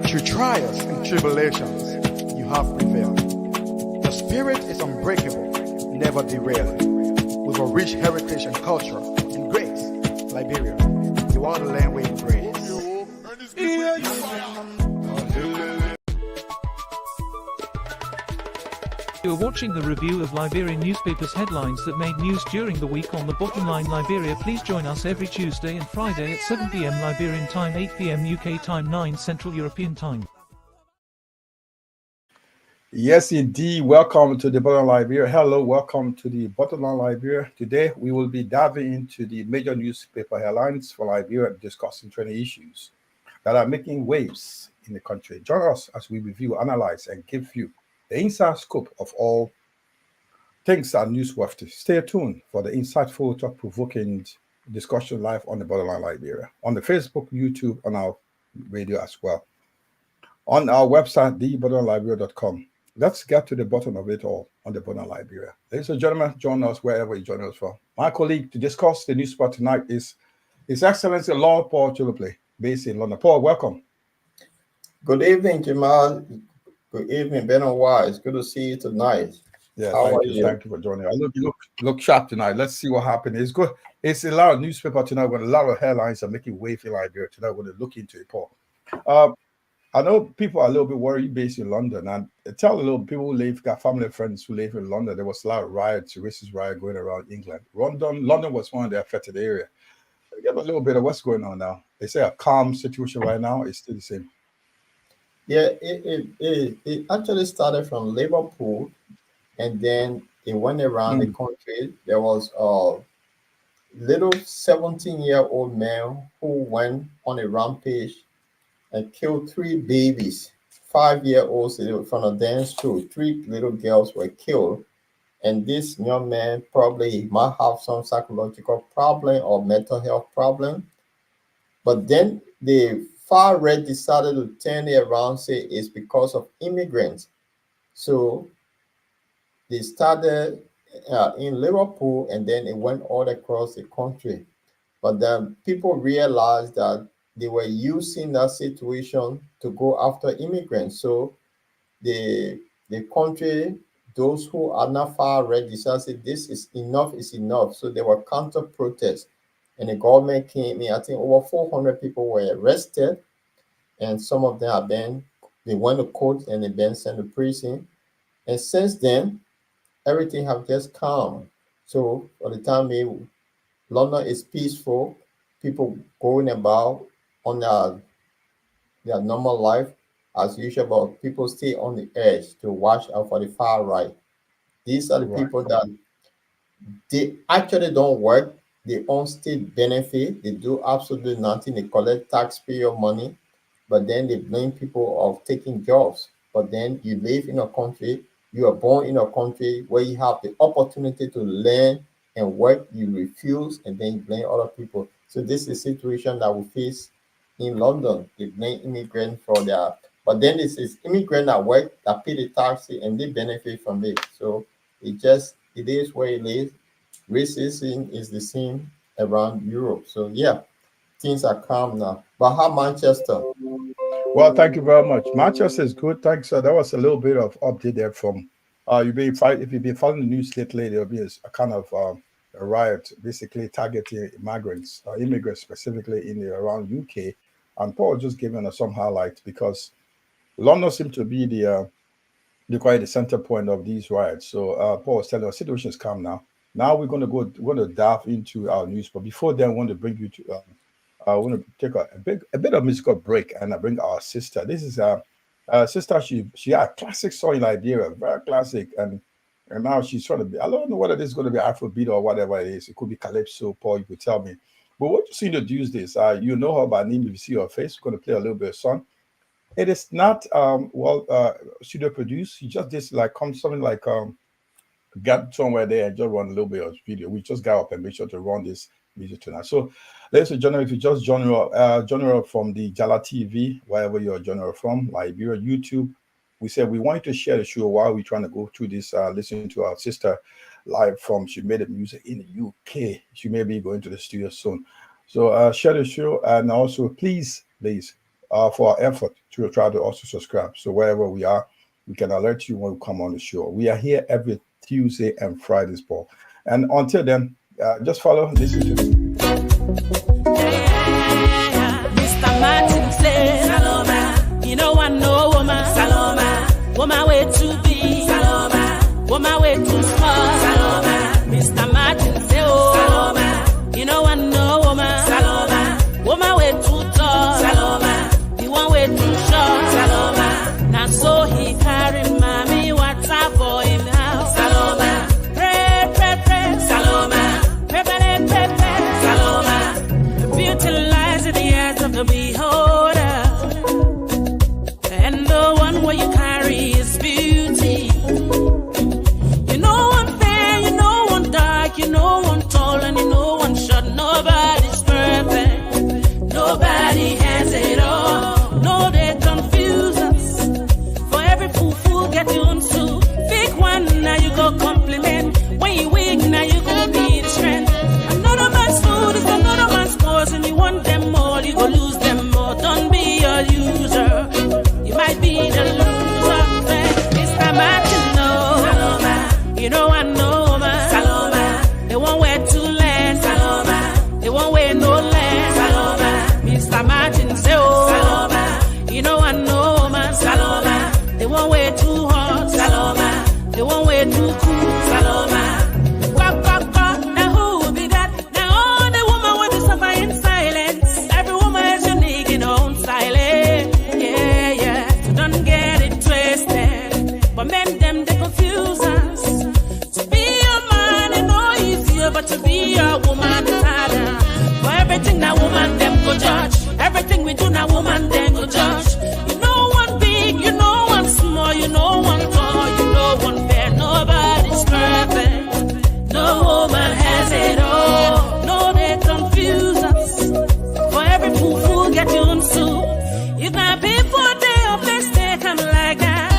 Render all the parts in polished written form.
Through trials and tribulations, you have prevailed. Your spirit is unbreakable, never derailed. With a rich heritage and culture and grace, Liberia, you are the land we embrace. You are watching the review of Liberian newspapers headlines that made news during the week on the Bottom Line Liberia. Please join us every Tuesday and Friday at 7 p.m. Liberian time, 8 p.m. UK time, 9 Central European time. Yes, indeed. Welcome to the Bottom Line Liberia. Hello, welcome to the Bottom Line Liberia. Today, we will be diving into the major newspaper headlines for Liberia, discussing trending issues that are making waves in the country. Join us as we review, analyze, and give you the inside scope of all things that are newsworthy. Stay tuned for the insightful, thought-provoking discussion live on the Bottom Line Liberia, on the Facebook, YouTube, on our radio as well, on our website, thebottomliberia.com. Let's get to the bottom of it all on the Bottom Line Liberia. Ladies and gentlemen, join us wherever you join us from. My colleague to discuss the news spot tonight is His Excellency Lord Paul Chuluple, based in London. Paul, welcome. Good evening, Jamal. Good evening, Ben and Wise. Good to see you tonight. Yeah, How are you? Thank you for joining. You look sharp tonight. Let's see what happened. It's good. It's a lot of newspaper tonight with a lot of headlines are making wave in Liberia tonight. We're going to look into it, Paul. I know people are a little bit worried based in London, and tell a little people who got family and friends who live in London. There was a lot of riots, racist riot going around England. London was one of the affected areas. Get a little bit of what's going on now. They say a calm situation right now. It's still the same. Yeah, it actually started from Liverpool, and then it went around the country. There was a little 17-year-old man who went on a rampage and killed 3 babies, 5-year-olds from a dance school. 3 little girls were killed. And this young man probably might have some psychological problem or mental health problem. But then the far right decided to turn it around, say it's because of immigrants. So they started in Liverpool, and then it went all across the country. But then people realized that they were using that situation to go after immigrants. So the country, those who are not far right, decided this is enough is enough. So there were counter protests, and the government came in. I think over 400 people were arrested, and some of them they went to court and they've been sent to prison. And since then, everything have just calmed. So for the time being, London is peaceful. People going about on their normal life as usual, but people stay on the edge to watch out for the far right. These are the people that they actually don't work. They own state benefit. They do absolutely nothing. They collect taxpayer money, but then they blame people of taking jobs. But then you live in a country, you are born in a country where you have the opportunity to learn and work. You refuse, and then you blame other people. So this is a situation that we face in London. They blame immigrants for their, but then this is immigrants that work, that pay the taxes, and they benefit from it. So it is where it is. Racism is the same around Europe. So yeah, things are calm now. But how Manchester? Well, thank you very much. Manchester is good. Thanks. That was a little bit of update there from if you've been following the news lately, there'll be a kind of a riot basically targeting immigrants, immigrants specifically in around UK. And Paul just giving us some highlights because London seems to be the center point of these riots. So Paul was telling us the situation is calm now. Now we're going to dive into our news. But before then, I want to bring you to I want to take a bit of musical break, and I bring our sister. This is sister. She had a classic song in Liberia, very classic, and now she's trying to be. I don't know whether this is going to be Afrobeat or whatever it is. It could be Calypso. Paul, you could tell me. But what you see introduce this, you know her by name. If you see her face, we're going to play a little bit of song. It is not studio produced. He just did something like got somewhere there and just run a little bit of video. We just got up and make sure to run this video tonight. So, ladies and gentlemen, if you just join us from the Jala TV, wherever you're joining us from, Liberia, YouTube, we said we want you to share the show while we're trying to go through this, listening to our sister live from, she made the music in the UK. She may be going to the studio soon. So share the show, and also please for our effort to try to also subscribe. So wherever we are, we can alert you when we come on the show. We are here every Tuesday and Fridays, Paul. And until then, just follow, listen to this. Mr. Martin says, Saloma, you know I know woman, Saloma, woman way to be, Saloma, woman way too small, Saloma, Mr. Martin says, oh, Saloma, you know I know woman, Saloma, woman way too tall, Saloma, you want way too short, Saloma, now so he carry mommy water for him now, Saloma, pray, pray, pray, Saloma, pray, pray, pray, pray, Saloma, beauty lies in the eyes of the beholder, and the one where you carry is beauty. You know one fair, you know one dark, you know one tall, and you know one short. Nobody's perfect, nobody has it all. No, they confuse us. For every fool get you on to big one, now you go compliment. When you weak, now you go be the strength. Another man's food is another man's cause, and you want them all, you go lose them all. Don't be a user, you might be the loser. Mr. Martin, no, Saloma, you know I know, man, Saloma, they won't wear to land, Saloma, they won't wear no land, Saloma, Mr. Martin say, oh, Saloma, you know I know, man, Saloma, they won't wear too hot, Saloma, they won't wear too cool, Saloma. Now who will be that? Now all the woman want to suffer in silence. Every woman is unique in her own style. Yeah, yeah. So don't get it twisted. But men them they confuse us. To be a man is no easier, but to be a woman is harder. For everything that woman them go judge. Everything we do now woman them go judge. You know one big, you know one small, you know one tall, you know one fair. Nobody's perfect. No woman has it all. No, they confuse us. For every fool get you on soup. If not people they of mistake, I'm like that.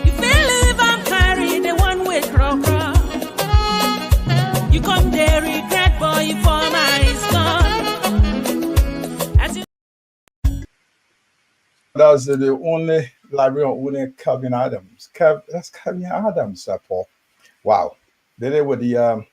You believe I'm carrying the one way crow. You come there regret, boy, for my is gone. As you That's the only Liberian owner, Calvin Adams. That's Calvin Adams, Paul. Wow. They did with the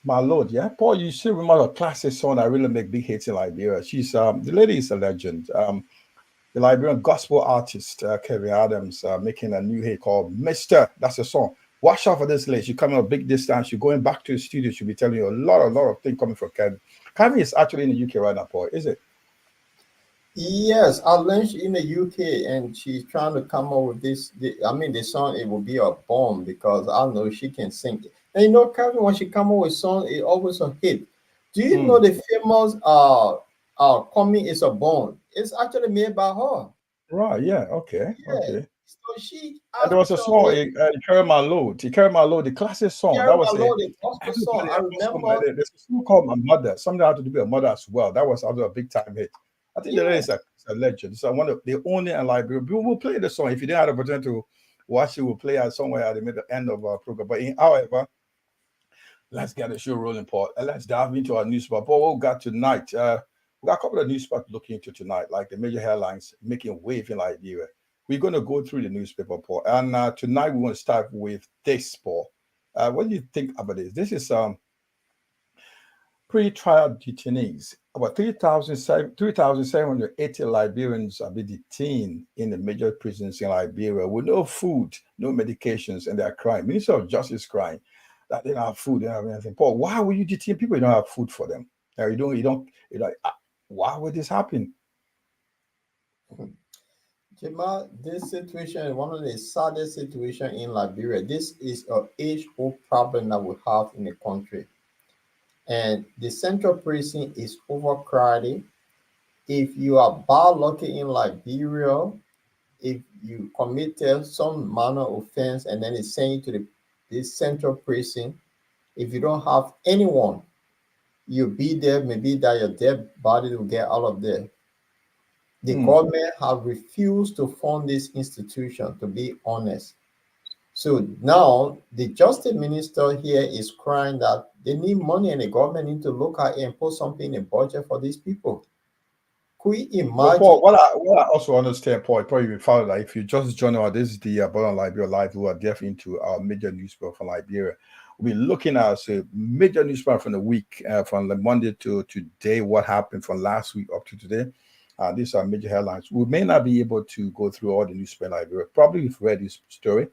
my lord, yeah. Paul, you still remember a classic song that really make big hits in Liberia. She's the lady is a legend. The Liberian gospel artist, Kevin Adams, making a new hit called Mr. That's a song. Watch out for this lady. She's coming a big distance. She's going back to the studio. She'll be telling you a lot of things coming from Kevin. Kevin is actually in the UK right now, Paul, is it? Yes, I learned in the UK, and she's trying to come up with this. The song, it will be a bomb because I know she can sing. And you know, Kevin, when she come up with song, it always a hit. Do you know the famous "Coming Is a Bone"? It's actually made by her. Right. Yeah. Okay. Yeah. Okay. So she. And there was a song, "Carry My Load." He carry my load. The classic song. That was the gospel song. I remember. There's a song called "My Mother." Something had to do with a mother as well. That was also a big time hit. I think that is a legend. So one of the only in Liberia. We will play the song. If you didn't have the opportunity to watch it, we'll play it somewhere at the end of our program. But however, let's get the show rolling, Paul. And let's dive into our newspaper. What we got tonight? We got a couple of newspapers looking into tonight, like the major headlines making wave in Liberia. We're going to go through the newspaper, Paul. And tonight we want to start with this, Paul. What do you think about this? This is pre-trial detainees. About 3,780 Liberians have been detained in the major prisons in Liberia with no food, no medications, and they are crying. Minister of Justice crying that they don't have food, they don't have anything. Paul, why would you detain people? You don't have food for them. Why would this happen? Jamal, this situation is one of the saddest situations in Liberia. This is an age-old problem that we have in the country. And the central prison is overcrowded. If you are bad lucky in Liberia, if you committed some minor offense and then it's sent you to this central prison, if you don't have anyone, you'll be there, maybe that your dead body will get out of there. The government have refused to fund this institution, to be honest. So now the justice minister here is crying that they need money and the government need to look at it and put something in the budget for these people. Could you Well, imagine? Paul, what I also understand, Paul, probably we found that if you just join us, this is the Bottom Liberia Live, who are deaf into our major newspaper from Liberia. We'll be looking at a major newspaper from the week, from the Monday to today, what happened from last week up to today. These are major headlines. We may not be able to go through all the newspaper in Liberia. Probably we've read this story.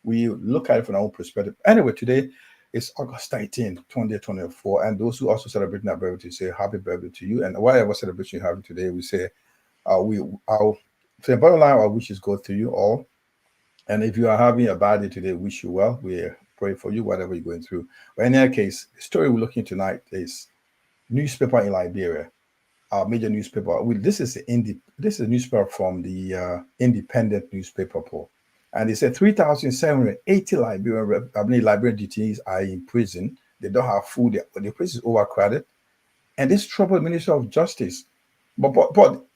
We look at it from our own perspective. Anyway, today is August 19, 2024. And those who also celebrate their birthday say happy birthday to you. And whatever celebration you have today, we say, for the bottom line, our wishes go to you all. And if you are having a bad day today, wish you well. We pray for you, whatever you're going through. But in any case, the story we're looking tonight is newspaper in Liberia, our major newspaper. This is a newspaper from the Independent newspaper poll. And they said 3,780 Liberian detainees are in prison. They don't have food. The place is overcrowded. And this troubled the Minister of Justice. But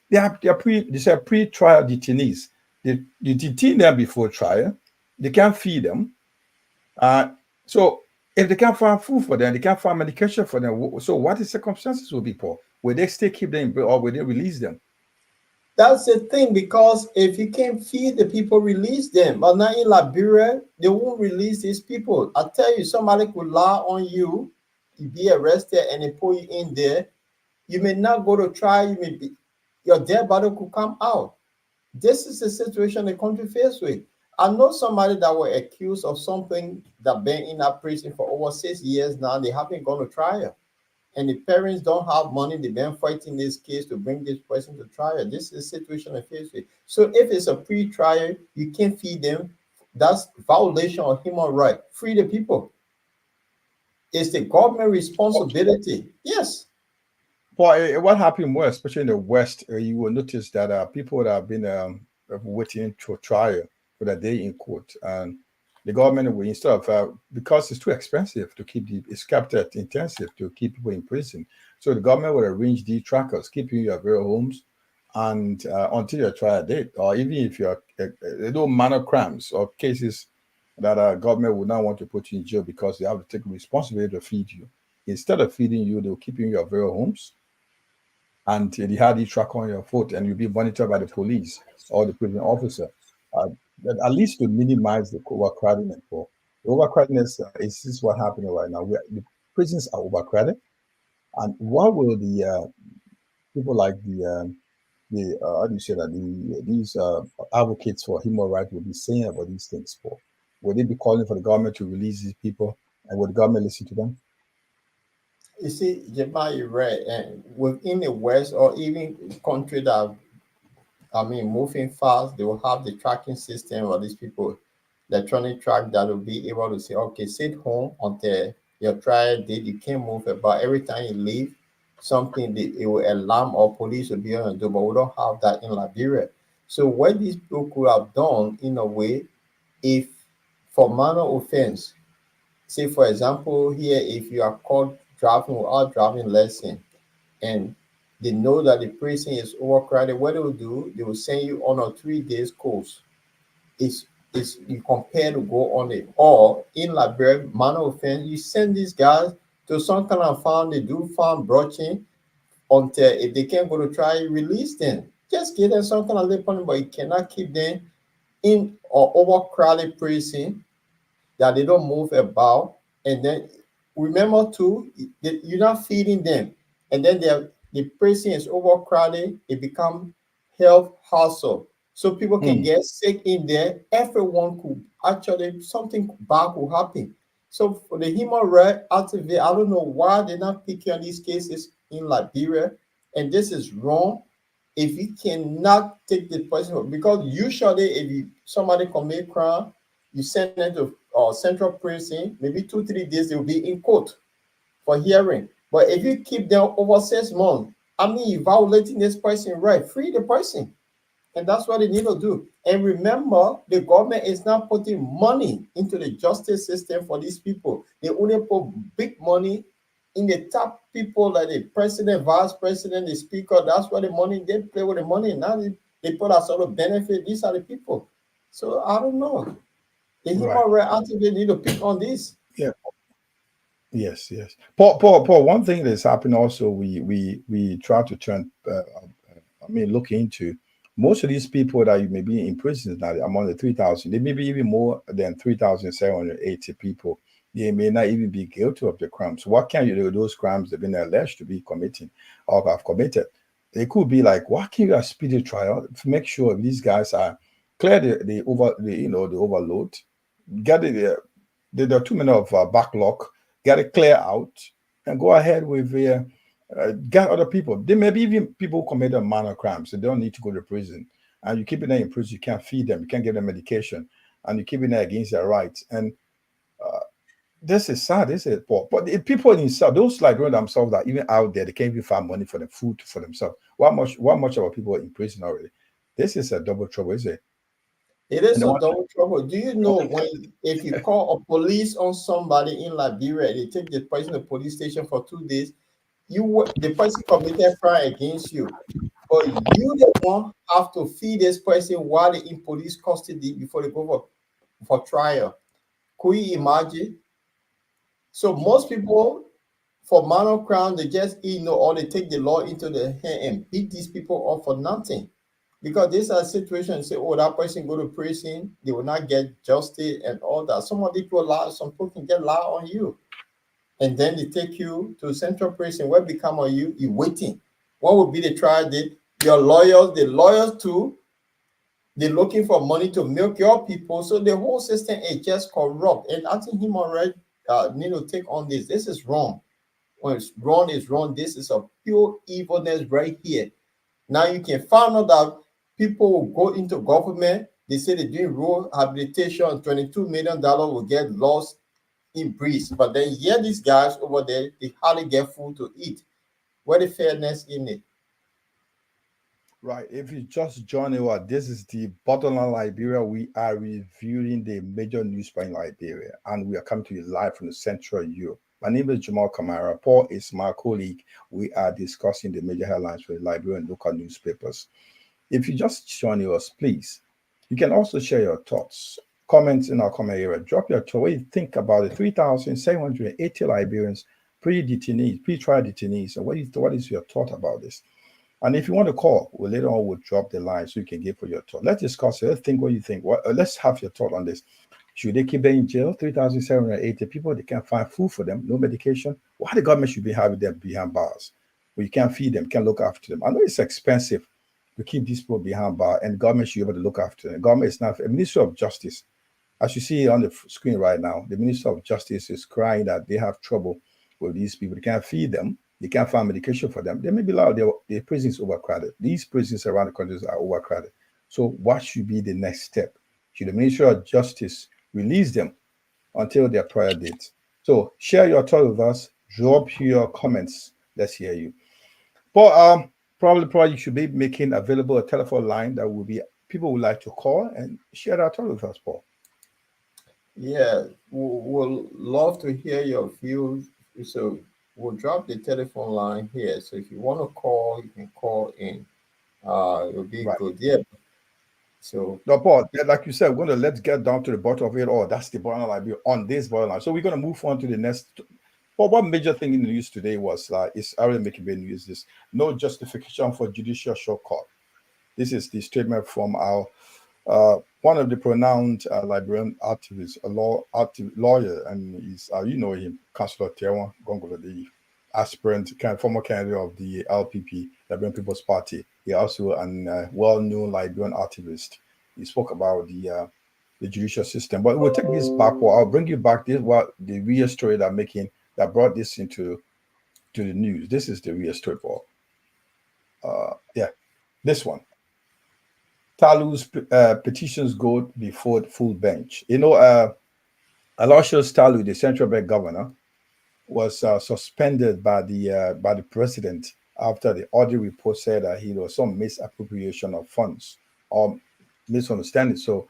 they said pre-trial detainees. They detain them before trial. They can't feed them. So if they can't find food for them, they can't find medication for them. So what the circumstances will be, Paul? Will they still keep them or will they release them? That's the thing, because if you can't feed the people, release them. But now in Liberia, they won't release these people. I tell you, somebody could lie on you, you be arrested, and they put you in there. You may not go to trial. Your dead body could come out. This is the situation the country faces with. I know somebody that were accused of something that been in that prison for over 6 years now. They haven't gone to trial. And the parents don't have money. They've been fighting this case to bring this person to trial. This is the situation they face with. So if it's a pre-trial, you can't feed them. That's violation of human rights. Free the people. It's the government responsibility. Yes. Well, what happened was, especially in the West, you will notice that people that have been waiting to trial for the day in court, and the government will, instead of because it's too expensive to keep it's capital intensive to keep people in prison, so the government will arrange these trackers, keep you in your very homes, and until your trial date, or even if you're they do minor crimes or cases that government would not want to put you in jail because they have to take responsibility to feed you. Instead of feeding you, they'll keep you in your very homes. And they had the track on your foot, and you'll be monitored by the police or the prison officer, at least to minimize the overcrowding. The overcrowdedness is what happening right now. The prisons are overcrowded, and what will the people like how do you say that these advocates for human rights will be saying about these things for? Will they be calling for the government to release these people, and will the government listen to them? You see, Jamal, you're right. And within the West or even country that, moving fast, they will have the tracking system for these people, electronic track that will be able to say, okay, sit home until your trial date. You can't move about. Every time you leave, it will alarm or police will be on the door. But we don't have that in Liberia. So what these people could have done in a way, if for minor offense, say for example here, if you are caught driving without driving lesson, and they know that the prison is overcrowded, what they will do, they will send you on a 3 days course. It's you compare to go on it. Or in Liberia, minor offense, you send these guys to some kind of farm, they do farm broaching until if they can't go to trial, release them. Just give them some kind of lip on it, but you cannot keep them in or overcrowded prison that they don't move about. And then remember too, you're not feeding them, and then the prison is overcrowded. It becomes health hassle, so people can get sick in there. Everyone could actually, something bad could happen. So for the human rights activists, I don't know why they're not picking on these cases in Liberia, and this is wrong. If you cannot take the person, because usually if somebody commit crime, you send them to central prison, maybe 2-3 days, they'll be in court for hearing. But if you keep them over 6 months, you're violating this person's right. Free the person. And that's what they need to do. And remember, the government is not putting money into the justice system for these people. They only put big money in the top people like the president, vice president, the speaker. That's where the money, they play with the money. Now they put a sort of benefit. These are the people. So I don't know. The human rights activists need to pick on this. Yeah. Yes, yes. Paul, one thing that's happened also, we try to turn look into. Most of these people that you may be in prison now, among the 3,000, they may be even more than 3,780 people. They may not even be guilty of the crimes. What can you do with those crimes they've been alleged to be committing or have committed? It could be like, why can't you have speedy trial to make sure these guys are clear the overload, get it, there are too many of backlog, get it clear out, and go ahead with get other people. There may be even people who committed minor crimes. They don't need to go to prison. And you keep them in prison, you can't feed them, you can't give them medication, and you keep them against their rights. And this is sad, this is poor. But the people inside, those like themselves that even out there, they can't even find money for the food for themselves. What much of our people are in prison already? This is a double trouble, is it? It is a double trouble. Do you know if you call a police on somebody in Liberia, they take the person to the police station for 2 days, the person committed crime against you, but you the one have to feed this person while they're in police custody before they go for trial. Could you imagine? So most people for minor crime, they just or they take the law into their hand and beat these people up for nothing. Because this is a situation, say, oh, that person go to prison, they will not get justice and all that. Some people can get law on you. And then they take you to central prison. What become of you? You're waiting. What would be the trial date? Your lawyers, the lawyers too, they're looking for money to milk your people. So the whole system is just corrupt. And I think human rights need to take on this. This is wrong. When it's wrong, it's wrong. This is a pure evilness right here. Now you can find out that people will go into government. They say they're doing rehabilitation. $22 million will get lost in breeze. But then these guys over there, they hardly get food to eat. What is fairness in it? Right. If you just join us, this is the Bottom Line Liberia. We are reviewing the major newspaper in Liberia, and we are coming to you live from the Central Europe. My name is Jamal Kamara. Paul is my colleague. We are discussing the major headlines for the Liberian local newspapers. If you just join us, please, you can also share your thoughts, comments in our comment area. Drop your thought. What you think about the 3,780 Liberians pre-trial detainees, and what is your thought about this? And if you want to call, later on we'll drop the line so you can give for your thought. Let's discuss it. Let's think what you think. Let's have your thought on this. Should they keep them in jail? 3,780 people, they can't find food for them, no medication. Why the government should be having them behind bars? Well, you can't feed them, can't look after them. I know it's expensive to keep these people behind bars, and the government should be able to look after them. The government is not a Minister of Justice. As you see on the screen right now, the Minister of Justice is crying that they have trouble with these people. They can't feed them. They can't find medication for them. They may be loud. Their prisons overcrowded. These prisons around the country are overcrowded. So what should be the next step? Should the Ministry of Justice release them until their trial date? So share your thought with us. Drop your comments. Let's hear you. But probably you should be making available a telephone line that will be people would like to call and share their thought with us, Paul. Yeah, we'll love to hear your views. So we'll drop the telephone line here. So if you want to call, you can call in. It'll be good. Yeah. So no, Paul, like you said, let's get down to the bottom of it all. That's the bottom line on this bottom line. So we're going to move on to the next. But one major thing in the news today was is already making big news. This no justification for judicial shortcut. This is the statement from our one of the pronounced Liberian activists, lawyer, and he's you know him, Councillor Tewa Gongola, the aspirant, former candidate of the LPP, Liberian People's Party. He also a well-known Liberian activist. He spoke about the judicial system. But we'll take this back. I'll bring you back. This what the real story that brought this into the news. This is the real story, Paul. This one. Talu's petitions go before the full bench. You know, Aloysius Talu, the central bank governor, was suspended by the president after the audit report said that he was some misappropriation of funds or misunderstanding. So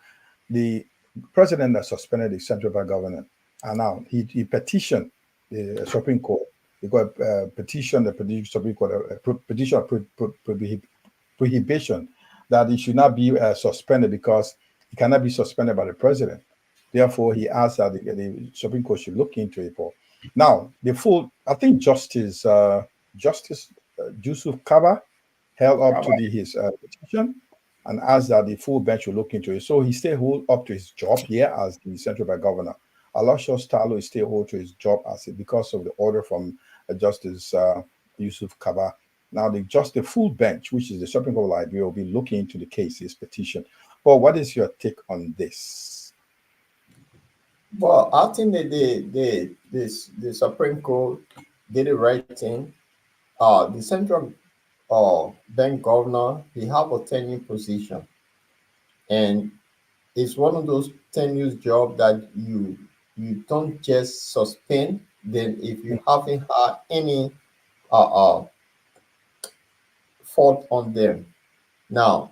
the president has suspended the central bank governor, and now he petitioned the Supreme Court. He got a petition, the Supreme Court, a petition of prohibition that he should not be suspended because he cannot be suspended by the president. Therefore, he asked that the Supreme Court should look into it. Now, I think Justice Yusuf Kaba held up to his petition and asked that the full bench will look into it. So he still hold up to his job here as the central bank governor. Aloysius Talo is still hold to his job because of the order from Justice Yusuf Kaba. Now, the full bench, which is the Supreme Court of Liberia, will be looking into the case, his petition. Well, what is your take on this? Well, I think that the Supreme Court did the right thing. The central bank governor, he have a tenure position, and it's one of those tenuous jobs that you don't just suspend. Then, if you haven't had any fault on them, now,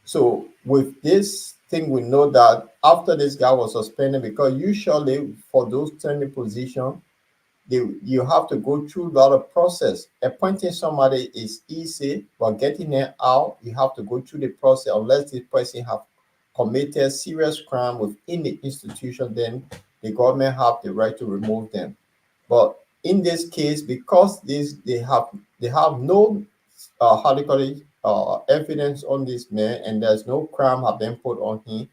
so with this thing, we know that after this guy was suspended, because usually for those tenure positions, you have to go through a lot of process. Appointing somebody is easy, but getting them out, you have to go through the process. Unless this person have committed serious crime within the institution, then the government have the right to remove them. But in this case, because they have no how do you call it, evidence on this man, and there's no crime have been put on him,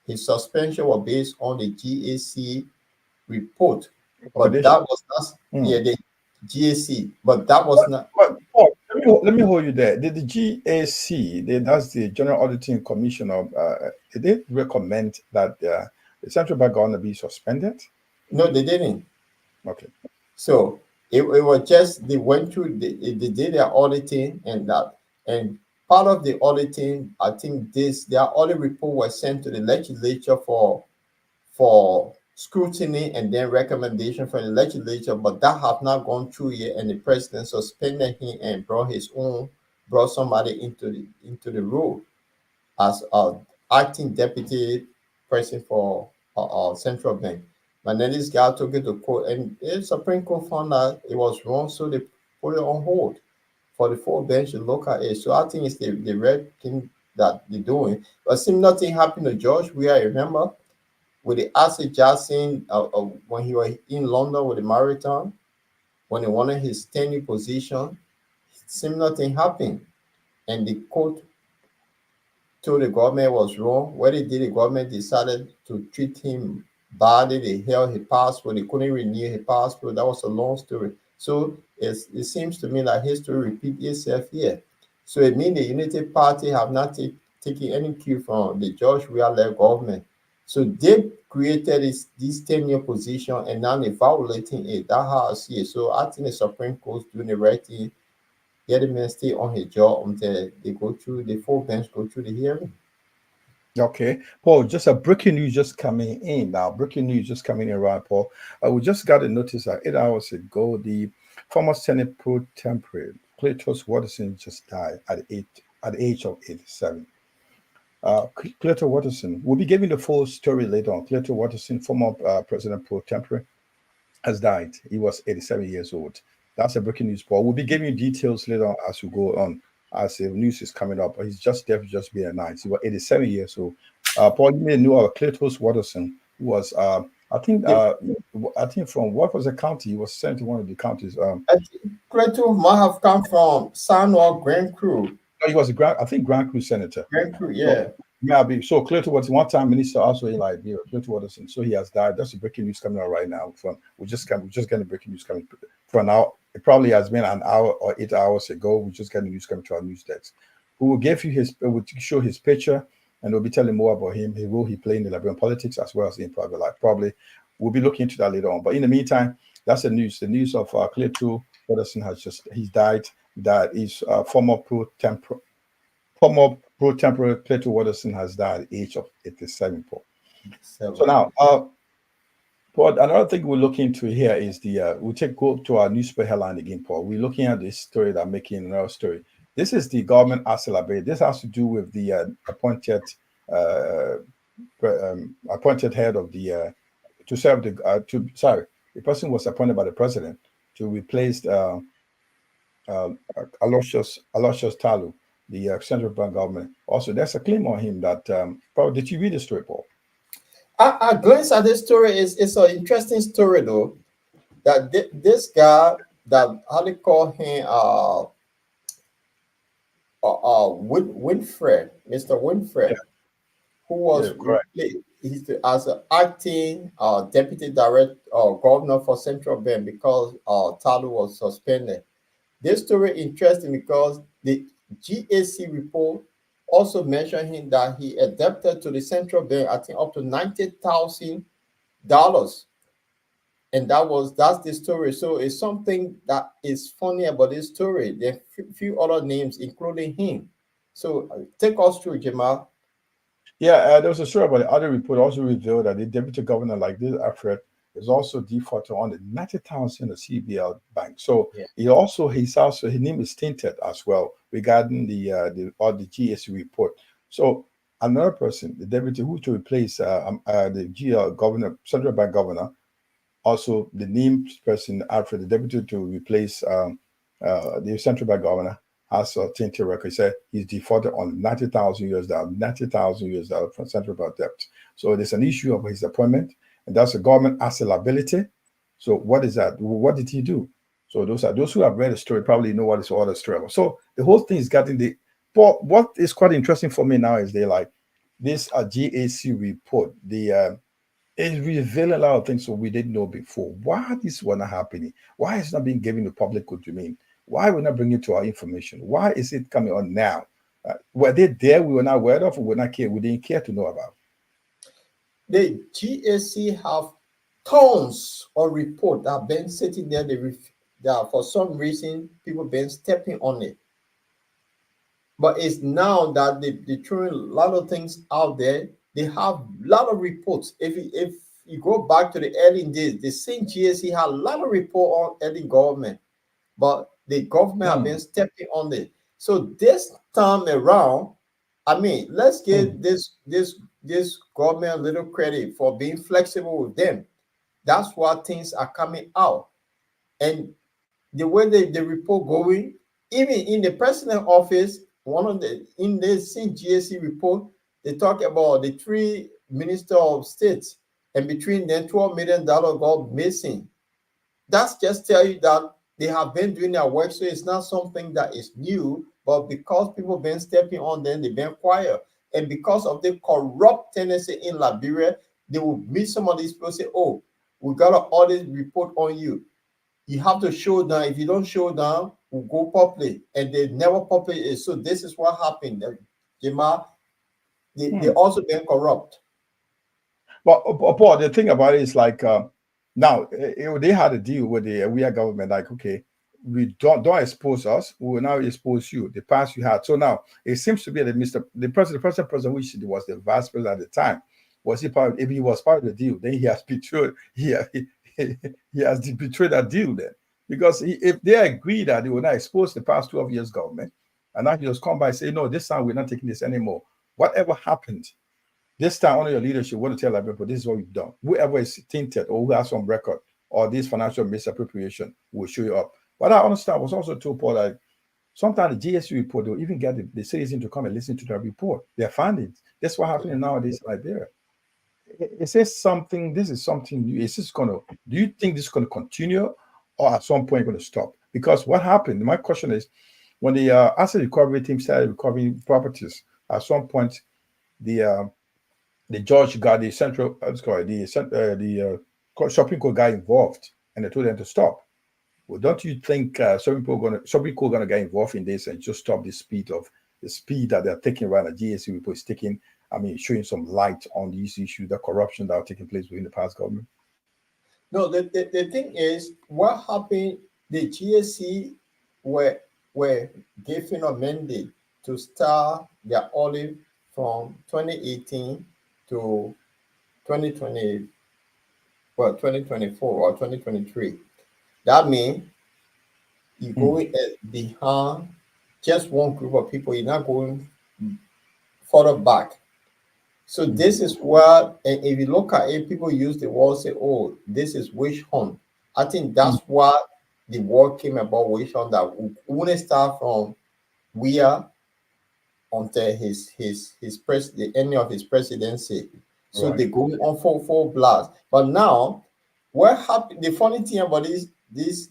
his suspension was based on the GAC report. But that was not, the GAC, but that was not. But, let me hold you there. Did the GAC, that's the General Auditing Commission, did they recommend that the central bank governor be suspended? No, they didn't. Okay. So it was just they went through, they did their auditing, and part of the auditing, I think their audit report was sent to the legislature for scrutiny and then recommendation from the legislature, but that have not gone through yet, and the president suspended him and brought somebody into the role as acting deputy president for central bank. And then this guy took it to court, and the Supreme Court found that it was wrong, so they put it on hold for the full bench to look at it. So I think it's the right thing that they're doing. But similar thing happened to George, I remember, with the Acid Jackson, when he was in London with the marathon, when he wanted his tenure position, similar thing happened. And the court told the government was wrong. What they did, the government decided to treat him badly. They held his passport. They couldn't renew his passport. That was a long story. So it seems to me that history repeats itself here. So it means the Unity Party have not taken any cue from the George Weah-led government. So they created this tenure position, and now they're violating it. That's how I see it. So I think the Supreme Court's doing the right thing. Get the man stay on his job until they go through the full bench, go through the hearing. Okay, Paul, just a breaking news just coming in now. Breaking news just coming in, right, Paul? We just got a notice 8 hours ago. The former Senate pro tempore Cletus Watterson just died at the age of 87. Cletus Watterson, we'll be giving the full story later on. Cletus Watterson, former president pro tempore, has died. He was 87 years old. That's a breaking news, Paul. We'll be giving you details later on as we go on, as the news is coming up. He's just there to just be nice. He was 87 years old. Paul, you may know Cletus Watterson, who was, I think from what was the county? He was sent to one of the counties. Cletus might have come from Sanwa Grand Crew. No, he was Grand Crew senator. Grand Crew, yeah. So Cletus was one time minister also in Liberia, Cletus Watterson. So he has died. That's the breaking news coming out right now. We're just getting breaking news coming for now. It probably has been an hour or 8 hours ago. We just got the news coming to our news desk. We will give you we'll show his picture, and we'll be telling more about him, the role he played in the Liberian politics as well as in private life. Probably we'll be looking into that later on. But in the meantime, that's the news. The news of Cletus Watterson he's died. That is former pro tempore Cletus Watterson has died at the age of 87. So now, Paul, another thing we're looking into here is go to our newspaper headline again, Paul. We're looking at this story that I'm making another story. This is the government asset Liberia. This has to do with the appointed head of the to serve the person was appointed by the president to replace Aloysius Talo, the central bank government. Also, there's a claim on him that Paul, did you read the story, Paul? I glance at this story. It's an interesting story though. That this guy, that how they call him, Winfred, Mr. Winfred, who was correct. he's as an acting deputy director governor for Central Bank because Talu was suspended. This story interesting because the GAC report also mentioned him that he adapted to the central bank, I think up to $90,000. And that's the story. So it's something that is funny about this story. There are few other names, including him. So take us through, Jamal. Yeah, there was a story about the other report also revealed that the deputy governor, like this Alfred, is also defaulted on the 90,000 of CBL bank. So his name is tainted as well regarding the GSC report. So another person, the deputy who to replace the GL governor, central bank governor, also the named person Alfred, the deputy to replace the central bank governor, has a tainted record. He said he's defaulted on $90,000 from central bank debt. So there's an issue of his appointment, and that's a government asset liability. So what is that? What did he do? So those who have read the story probably know what is all the story about. So the whole thing is getting the. But what is quite interesting for me now is they like this GAC report. It's revealing a lot of things so we didn't know before. Why this was not happening? Why is it not being given to public good domain? Why we're not bringing it to our information? Why is it coming on now? Were they there? We were not aware of, or we didn't care to know about. The GAC have tons of reports that have been sitting there. That for some reason people been stepping on it. But it's now that they throwing a lot of things out there. They have a lot of reports. If you go back to the early days, the same GAC had a lot of report on early government, but the government have been stepping on it. So this time around, I mean, let's give this government a little credit for being flexible with them. That's why things are coming out. And the way the report going, even in the president's office, in the same GAC report, they talk about the 3 ministers of states, and between them $12 million got missing. That's just tell you that they have been doing their work, so it's not something that is new, but because people been stepping on them, they've been quiet. And because of the corrupt tendency in Liberia, they will meet some of these people and say, oh, we got an audit report on you. You have to show down. If you don't show down, we'll go public. And they never publish it. So this is what happened. Jamal, they also been corrupt. But Paul, the thing about it is like now they had a deal with the we are government, like, okay, we don't expose us, we will now expose you. The past you had. So now it seems to be that the present president, which was the vice president at the time, was he part of, if he was part of the deal, then he has betrayed he has betrayed that deal then. Because if they agree that they will not expose the past 12 years government, and now he just come by and say, no, this time we're not taking this anymore. Whatever happened, this time under your leadership, we want to tell people this is what we've done. Whoever is tainted or who has some record or this financial misappropriation will show you up. But I understand, I was also told, Paul, that sometimes the GSU report, they'll even get the citizen to come and listen to the report, their findings. That's what happening nowadays in Liberia. It says something, this is something new. Is this going to, do you think this is going to continue or at some point going to stop? Because what happened, my question is, when the asset recovery team started recovering properties, at some point, the judge got the central, the shopping court got involved, and they told them to stop. Well, don't you think some people are going to get involved in this and just stop the speed that they're taking right now? GSC report is taking, I mean, showing some light on these issues, the corruption that are taking place within the past government. No, the thing is, what happened? The GSC were given a mandate to start their audit from 2018 to 2020, 2024 or 2023. That means you going behind just one group of people. You're not going further back. So this is what, and if you look at it, people use the word, say, "Oh, this is witch hunt." I think that's what the word came about, witch hunt. That we wouldn't start from where until the end of his presidency. So they go on full blast. But now, what happened? The funny thing about this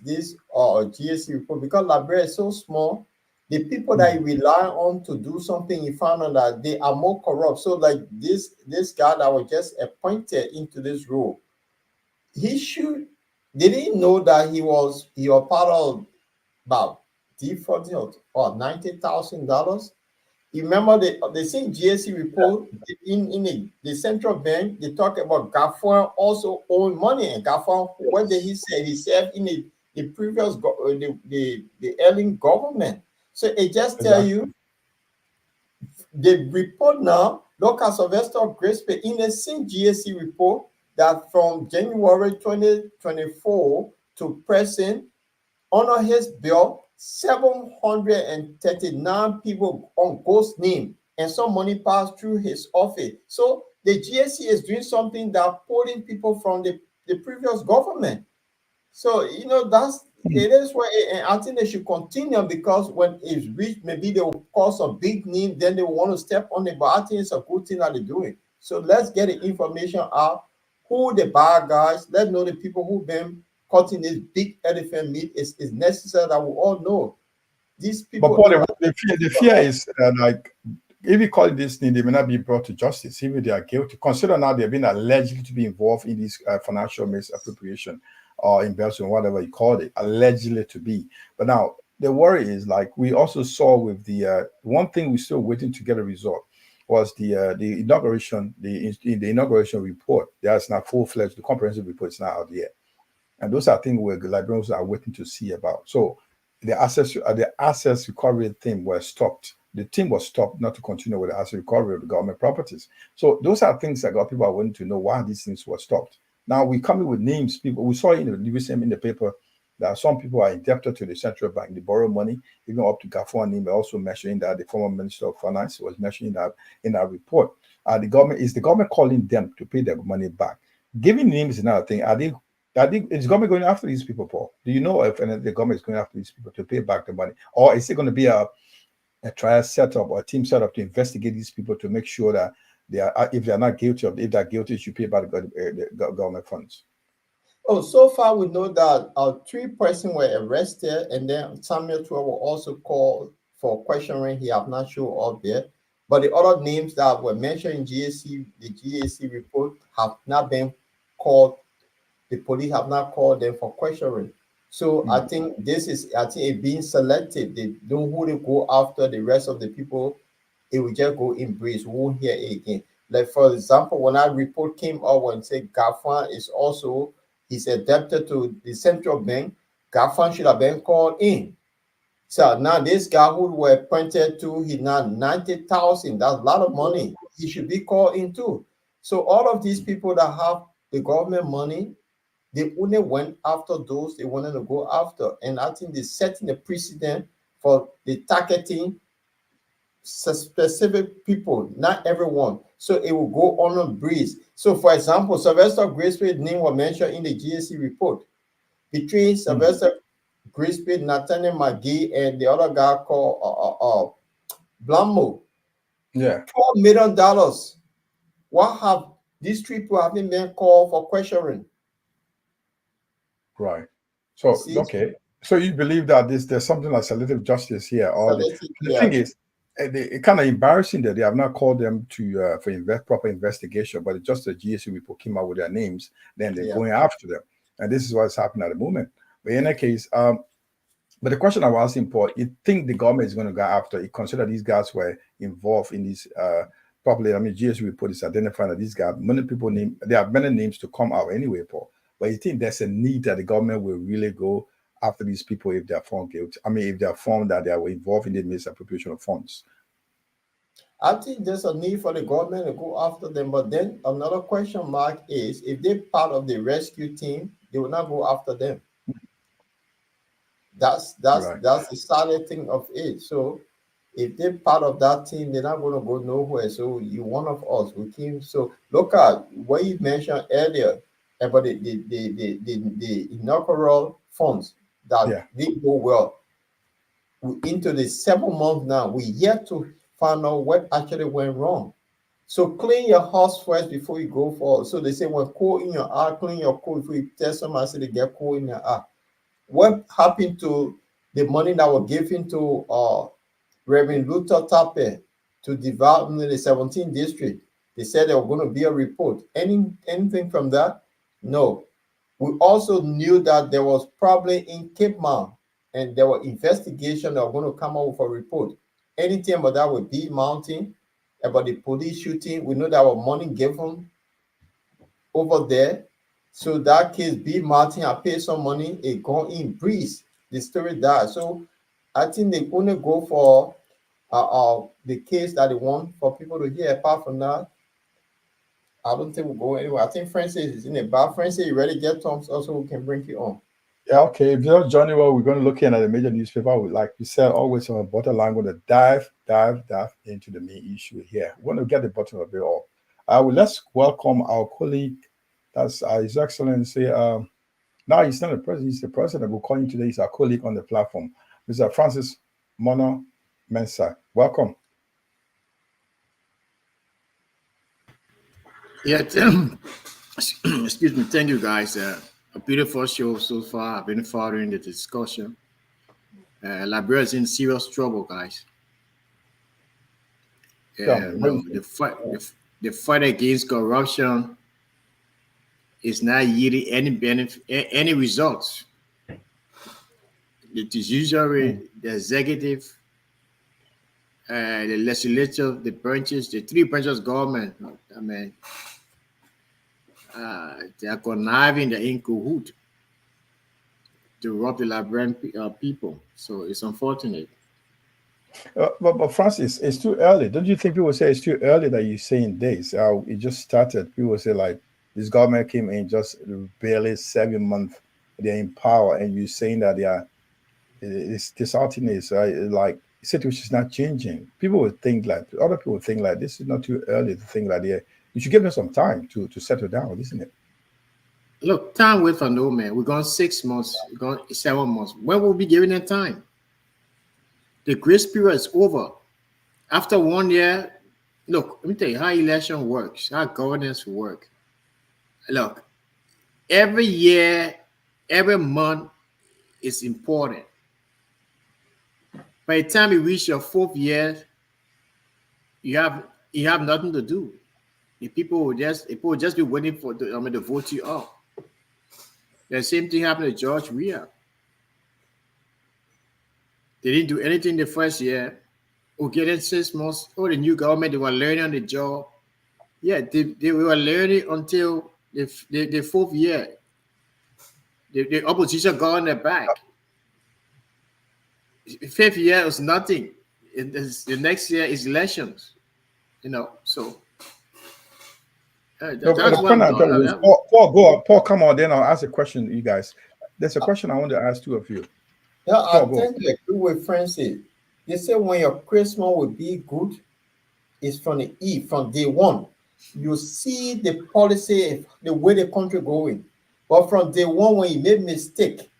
GSC report, because Liberia is so small, The people that you rely on to do something, you found out that they are more corrupt. So like this guy that was just appointed into this role, he didn't know that he was part of about defrauding or $90,000. You remember the same GSC report in the central bank, they talk about Gafwan also owned money, and Gafwan, what did he say? He served in the previous the Ellen government. So it just tell you the report now. Look at Sylvester Grispe in the same GSC report that from January 2024 to present, under his bill, 739 people on ghost name, and some money passed through his office. So the GSC is doing something that pulling people from the previous government. So it is where, and I think they should continue, because when it's reached, maybe they will cause a big name, then they will want to step on it. But I think it's a good thing that they're doing. So let's get the information out. Who the bad guys? Let's know the people who've been cutting this big elephant meat. Is necessary that we all know these people. But Paul, the fear is like, if you call it this thing, they may not be brought to justice, even if they are guilty. Consider now they've been alleged to be involved in this financial misappropriation or embezzlement, whatever you call it, allegedly to be. But now the worry is, like we also saw with the one thing we're still waiting to get a result was the inauguration, the inauguration report. That's not full-fledged. The comprehensive report is not out yet. And those are things where the Liberians are waiting to see about. So the assets recovery thing was stopped. The team was stopped not to continue with the asset recovery of the government properties. So those are things that people are wanting to know why these things were stopped. Now we come in with names. People, we saw in the Livestream in the paper that some people are indebted to the central bank. They borrow money, even up to Gafwan name. Also mentioning that the former Minister of Finance was mentioning that in that report. The government calling them to pay their money back. Giving names is another thing. Is government going after these people, Paul? Do you know if the government is going after these people to pay back the money? Or is it going to be a trial setup or a team set up to investigate these people to make sure that they are, if they're not guilty, if they're guilty, you pay back the government funds? Oh, so far we know that 3 persons were arrested, and then Samuel 12 were also called for questioning. He have not shown up there. But the other names that were mentioned in the GSC report have not been called. The police have not called them for questioning. So I think it being selective. They know who they go after. The rest of the people, it will just go in breeze. We won't hear it again. Like for example, when that report came out and said Gafwan he's indebted to the central bank, Gafwan should have been called in. So now this guy who were appointed to, he now 90,000. That's a lot of money. He should be called in too. So all of these people that have the government money, they only went after those they wanted to go after. And I think they're setting a precedent for the targeting specific people, not everyone. So it will go on a breeze. So for example, Sylvester Grispe's name was mentioned in the GSC report. Between Sylvester Grispe, Nathaniel McGee, and the other guy called Blammo. Yeah. $12 million. What have these 3 people haven't been called for questioning? Right. So okay. So you believe that there's something like selective justice here? Or the thing is, it's kind of embarrassing that they have not called them to for proper investigation, but it's just the GSC report came out with their names, then they're going after them, and this is what's happening at the moment. But in any case, but the question I was asking, Paul, you think the government is going to go after? You consider these guys were involved in this properly? I mean, GSC report is identifying that these guys, many people name, there are many names to come out anyway, Paul. But you think there's a need that the government will really go after these people if they're found guilty? I mean, if they're found that they were involved in the misappropriation of funds? I think there's a need for the government to go after them. But then another question mark is, if they're part of the rescue team, they will not go after them. That's Right. the sad thing of it. So if they're part of that team, they're not going to go nowhere. So you one of us. We came. So look at what you mentioned earlier about the inaugural funds that didn't go well. Into the 7 months now, we yet to find out what actually went wrong. So clean your house first before you go for. So they say when coal in your eye, clean your coal before you tell somebody say they get coal in your eye. What happened to the money that was given to Reverend Luther Tappe to develop the 17th district. They said there was going to be a report. Anything from that? No. We also knew that there was problem in Cape Mount, and there were investigations that were going to come out with a report. Anything about that with Bee Mountain, about the police shooting, we know there was money given over there. So that case, Bee Mountain, I paid some money, it gone in breeze. The story died. So I think they only go for the case that they want for people to hear. Apart from that, I don't think we'll go anywhere. I think Francis is in it. But Francis, you ready to get Tom's also we can bring you on. Yeah, okay. If you're joining, well, we're going to look in at the major newspaper. Like we said, always on the bottom line, we're going to dive into the main issue here. We want to get the bottom of it all. Let's welcome our colleague. That's His Excellency. Now he's not the president, he's the president. We're calling today. He's our colleague on the platform, Mr. Francis Mono Mensah. Welcome. Yeah, excuse me. Thank you, guys. A beautiful show so far. I've been following the discussion. Liberia is in serious trouble, guys. No, the fight against corruption is not yielding any benefit, any results. It is usually the executive, the legislature, the branches, the three branches of government. I mean, they are conniving, they're in cahoot to rob the Liberian people. So it's unfortunate. But Francis, it's too early. Don't you think people say it's too early that you're saying this? It just started. People say like this government came in just barely 7 months. They're in power, and you're saying that they are. It's disheartening. Like the situation is not changing. People would think like other people would think like this is not too early to think like you should give them some time to settle down, isn't it? Look, time wait for no man. We're going 6 months. We're going 7 months. When will we be giving them time? The grace period is over. After 1 year, look, let me tell you how election works, how governance work. Look, every year, every month is important. By the time you reach your 4th year, you have nothing to do. The people will just be waiting for to vote you out. The same thing happened to George Weah. They didn't do anything the first year. We're getting 6 months. Oh, the new government, they were learning on the job. Yeah, they were learning until the 4th year. The opposition got on their back. 5th year was nothing. The next year is elections. So Paul, come on, then I'll ask a question to you guys. There's a question I want to ask two of you. Yeah, I think I agree with Francis. They say when your Christmas will be good, it's from the eve, from day one. You see the policy, the way the country going. But from day one, when you make mistake,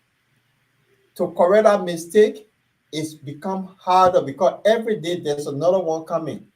to correct that mistake, it's become harder because every day there's another one coming.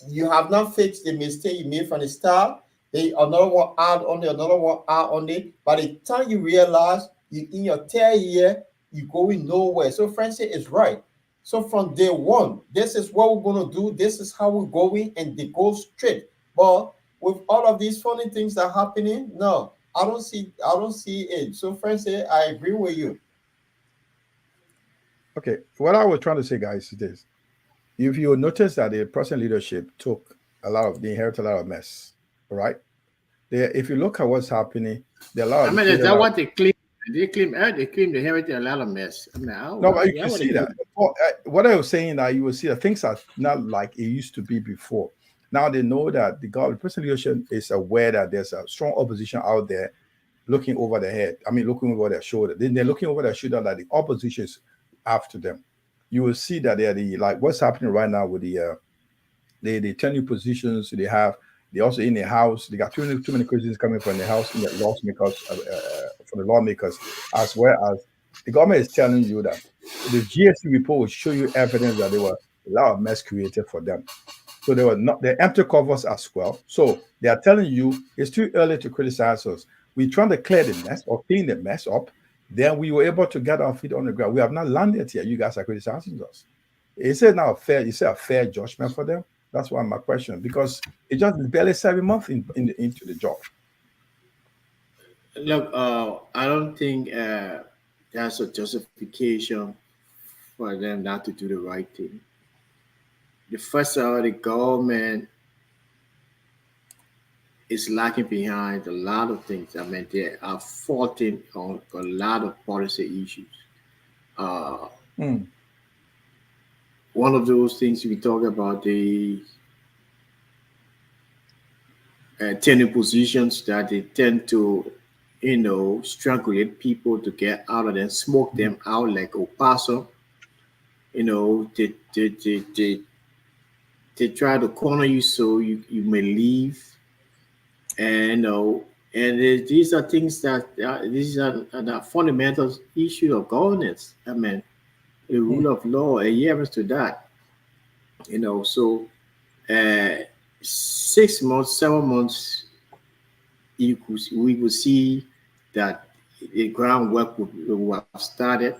You have not fixed the mistake you made from the start. Another one add on it, another one add on it. By the time you realize you in your 3rd year, you're going nowhere. So Francis is right. So from day one, this is what we're going to do. This is how we're going, and they go straight. But with all of these funny things that are happening, no, I don't see it. So Francis, I agree with you. Okay, what I was trying to say, guys, is this. If you notice that the present leadership they inherited a lot of mess, right? If you look at what's happening, there are a lot of... is that what they claim? They claim they inherited a lot of mess. No, but you can see that. What I was saying, that you will see that things are not like it used to be before. Now they know that the present leadership is aware that there's a strong opposition out there looking over their head. Looking over their shoulder. Then they're looking over their shoulder that the opposition is after them. You will see that they're what's happening right now with the 10 new positions they have. They also in the house. They got too many questions coming from the house in the lawmakers, as well as the government is telling you that the GST report will show you evidence that there were a lot of mess created for them. So they were not the empty covers as well. So they are telling you it's too early to criticize us. We're trying to clear the mess or clean the mess up. Then we were able to get our feet on the ground. We have not landed yet. You guys are criticizing us. Is it now fair? Is it a fair judgment for them? That's why my question, because it just barely 7 months into the job. Look, I don't think that's a justification for them not to do the right thing. The first of all, the government is lacking behind a lot of things. I mean, they are faulting on a lot of policy issues. One of those things we talk about, the tenure positions that they tend to, strangulate people to get out of them, smoke them out like opossum. They try to corner you so you may leave. And these are things that these are the fundamental issue of governance. I mean, the rule of law adherence to that. So 6 months, 7 months, we will see that the groundwork will have started.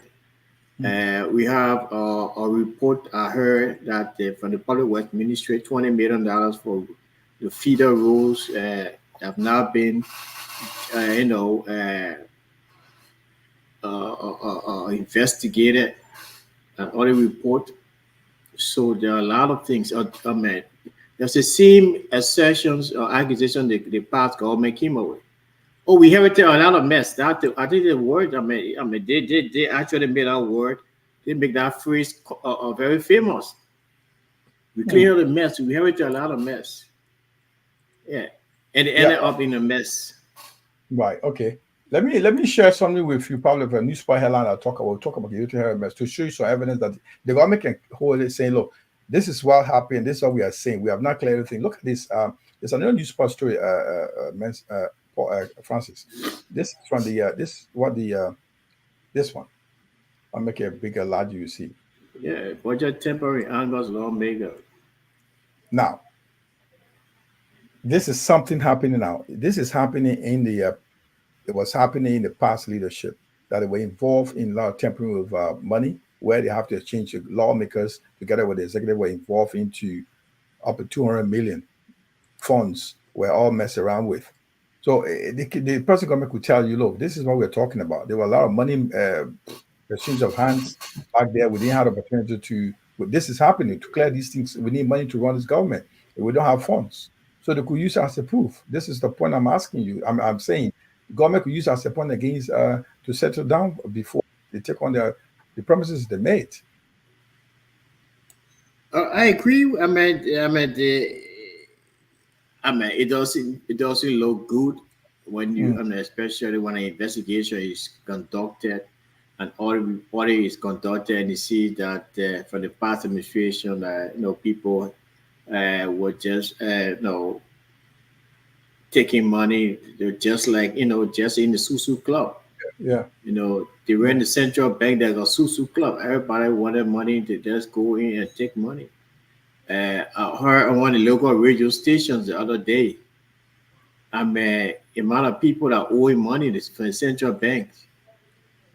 We have a report I heard that from the Public Works Ministry, $20 million for the feeder roads have now been, investigated and other report. So there are a lot of things. There's the same assertions or accusations the past government came up with. Oh, we inherited a lot of mess. I think the word. They actually made that word. They make that phrase very famous. We clean up the mess. We inherited a lot of mess. Yeah, and it ended up in a mess. Right. Okay. Let me share something with you. Probably a newspaper headline. We'll talk about the youth mess to show you some evidence that the government can hold it, saying, "Look, this is what happened. This is what we are saying. We have not cleared everything. Look at this. There's another newspaper story. Francis. This is from this one. I'll make it a bigger, larger. You see. Yeah, budget temporary angles lawmaker. Now, this is something happening now. This is happening in the. It was happening in the past leadership that they were involved in a lot of tampering with money, where they have to exchange the lawmakers together with the executive were involved into up to 200 million funds were all messed around with. So the present government could tell you, look, this is what we're talking about. There were a lot of money, exchange of hands back there. We didn't have the opportunity to. This is happening to clear these things. We need money to run this government. We don't have funds, so they could use as a proof. This is the point I'm asking you. I'm saying. The government could use as a point against to settle down before they take on the promises they made. I agree. It doesn't look good when you, especially when an investigation is conducted and all reporting is conducted, and you see that for the past administration, people were just taking money, just like just in the Susu Club. Yeah. They ran the central bank. There's a Susu Club. Everybody wanted money to just go in and take money. I heard on one of the local radio stations the other day. The amount of people that owe money for the central bank.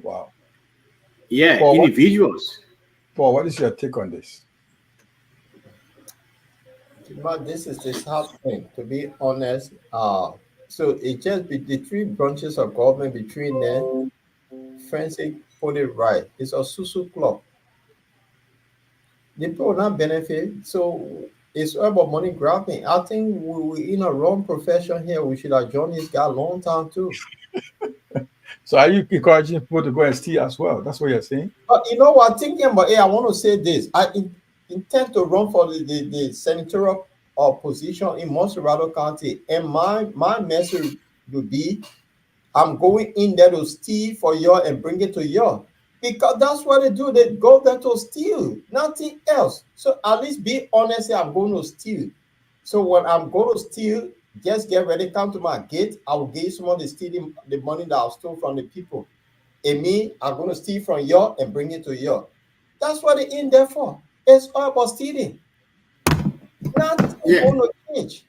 Wow. Yeah, Paul, individuals. Paul, what is your take on this? But this is the hard thing, to be honest. So it just be the three branches of government between them. Francis put it right. It's a Susu Club. The people will not benefit. So it's all about money grabbing. I think we're in a wrong profession here. We should have joined this guy a long time too. So are you encouraging people to go and steal as well? That's what you're saying? But you know what? Thinking about I want to say this. I intend to run for the senatorial position in Montserrat County, and my message would be, I'm going in there to steal for you and bring it to you, because that's what they do. They go there to steal, nothing else. So at least be honest. Say I'm going to steal. So when I'm going to steal, just get ready, come to my gate. I will give you someone to steal the money that I stole from the people. And me, I'm going to steal from you and bring it to you. That's what they're in there for. It's all about stealing. Not going to change.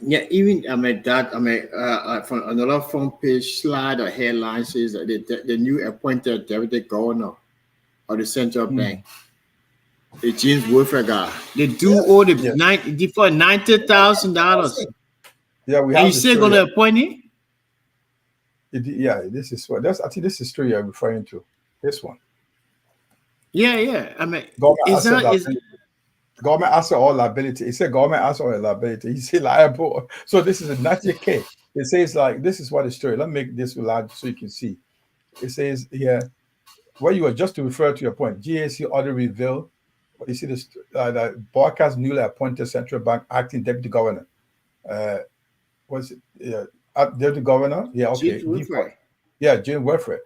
Yeah, even from another front page slide or headline says that the new appointed deputy governor of the central bank The James Wilfred guy. They do all the for $90,000. Yeah, we And have you still going to appoint him? Yeah, this is what I think this is the story you're referring to. This one. Yeah. I mean, government asset or liability. He said government asset or liability. He said liable. So this is a 90K. It says like this is what the story. Let me make this large so you can see. It says here, where you are just to refer to your point. GAC order reveal. You see this the broadcast newly appointed central bank acting deputy governor. Was it deputy governor? Yeah, okay. Jim Wilfred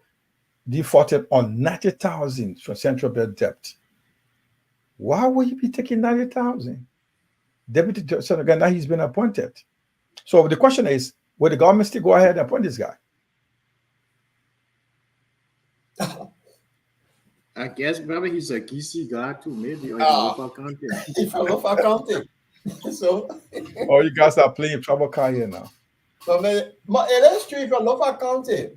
defaulted on 90,000 from central bank debt. Why would you be taking 90,000? Deputy Senator again, now he's been appointed. So the question is, will the government still go ahead and appoint this guy? I guess maybe he's a GC guy too, maybe, or local county. If a local county. So oh, you guys are playing trouble car here now. So it is true if a local county.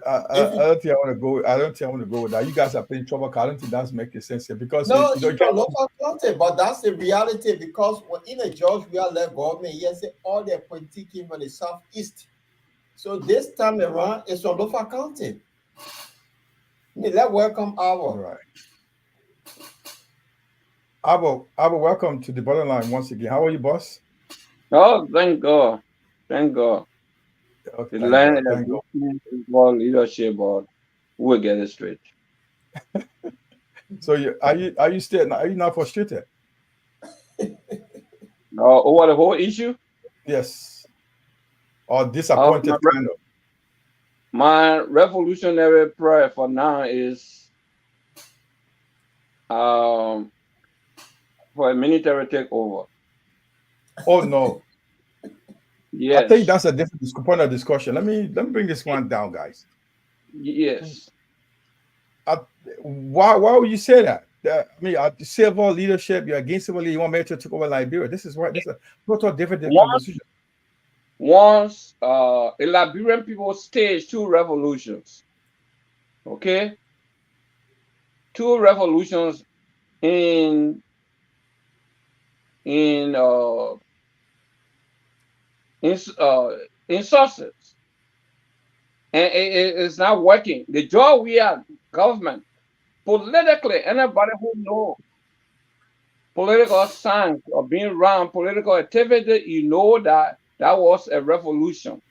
I don't think I want to go. I don't think I want to go with that. You guys are playing trouble. I don't think that's making sense here because no, it's a local county, but that's the reality because in a George we are led government, yes, all the politics came from the southeast. So this time around, it's a local county. Let's welcome Avo. Right. Avo, welcome to the bottom line once again. How are you, boss? Oh, thank God. Thank God. Okay, the land and leadership, but we'll get it straight. So are you not frustrated? Over the whole issue? Yes. Or disappointed kind of. My revolutionary prayer for now is for a military takeover. Oh no. Yes. I think that's a different point of discussion. Let me bring this one down, guys. Yes. Why would you say that? I mean, civil leadership, you're against civil leadership, you want military to take over Liberia. This is a total different conversation. Once the Liberian people staged 2 revolutions. Okay? 2 revolutions in sources, and it's not working. The job we are government politically, anybody who knows political science or being around political activity, you know that was a revolution.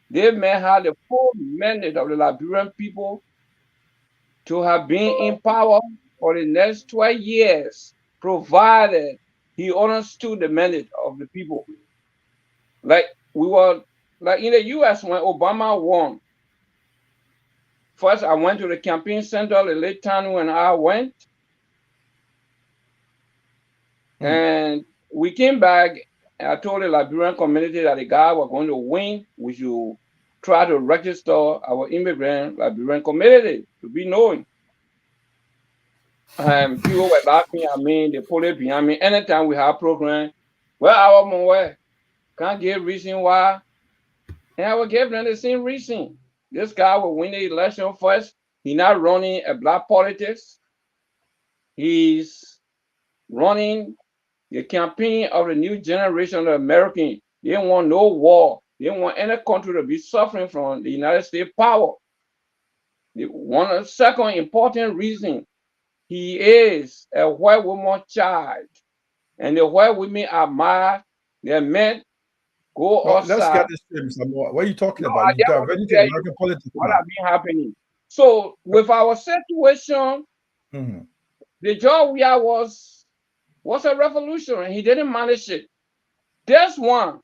They may have the full mandate of the Liberian people to have been in power for the next 12 years, provided he understood the mandate of the people. Like we were like in the US when Obama won. First, I went to the campaign center the late time when I went. And we came back and I told the Liberian community that the guy was going to win. We should try to register our immigrant Liberian community to be known. And people were laughing at me, the police behind me. Anytime we have program, well, I was aware. Can't give reason why. And I will give them the same reason. This guy will win the election first. He's not running a black politics. He's running the campaign of the new generation of Americans. They don't want no war. They don't want any country to be suffering from the United States power. One second important reason, he is a white woman child. And the white women admire their men. Go outside. Let's get this straight, Mr. Moore. What are you talking about? You got ready to American politics. What has been happening? So with our situation, the job we had was a revolution, and he didn't manage it. This one,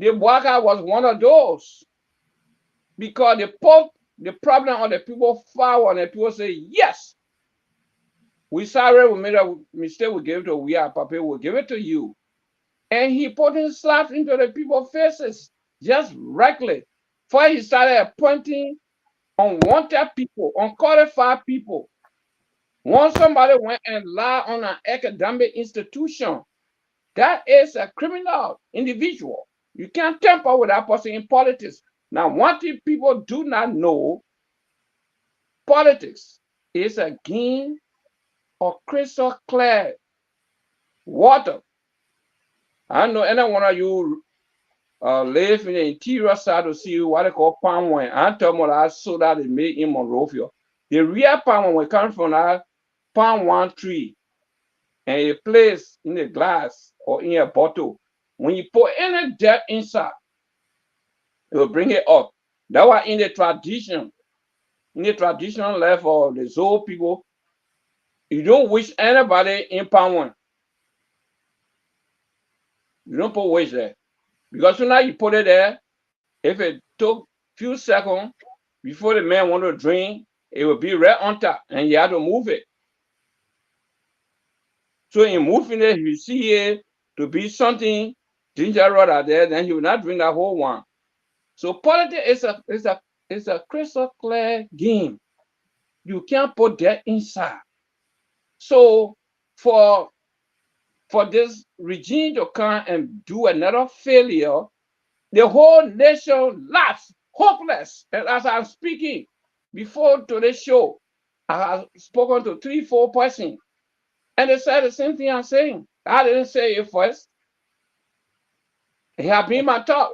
the black guy was one of those, because the problem of the people forward, and the people say, yes, we sorry we made a mistake, we gave it to we are Papa, we'll give it to you. And he put his slaps into the people's faces, just reckless. First, he started appointing unwanted people, unqualified people. Once somebody went and lied on an academic institution, that is a criminal individual. You can't tamper with that person in politics. Now, one thing people do not know, politics is a game or crystal clear water. I know any one of you live in the interior side to see what they call palm wine. I tell you that soda they make in Monrovia. The real palm wine comes from that palm wine tree, and it placed in a glass or in a bottle. When you put any dirt inside, it will bring it up. That was in the traditional life of the Zoe people. You don't wish anybody in palm wine. You don't put waste there. Because so now you put it there, if it took few seconds before the man want to drink, it will be right on top and you have to move it. So in moving it, you see it to be something dangerous out there, then he will not drink that whole one. So politics is a crystal clear game. You can't put that inside. So for this regime to come and do another failure, the whole nation laughs, hopeless. And as I'm speaking before today's show, I have spoken to 3-4 persons, and they said the same thing I'm saying. I didn't say it first. It has been my thought.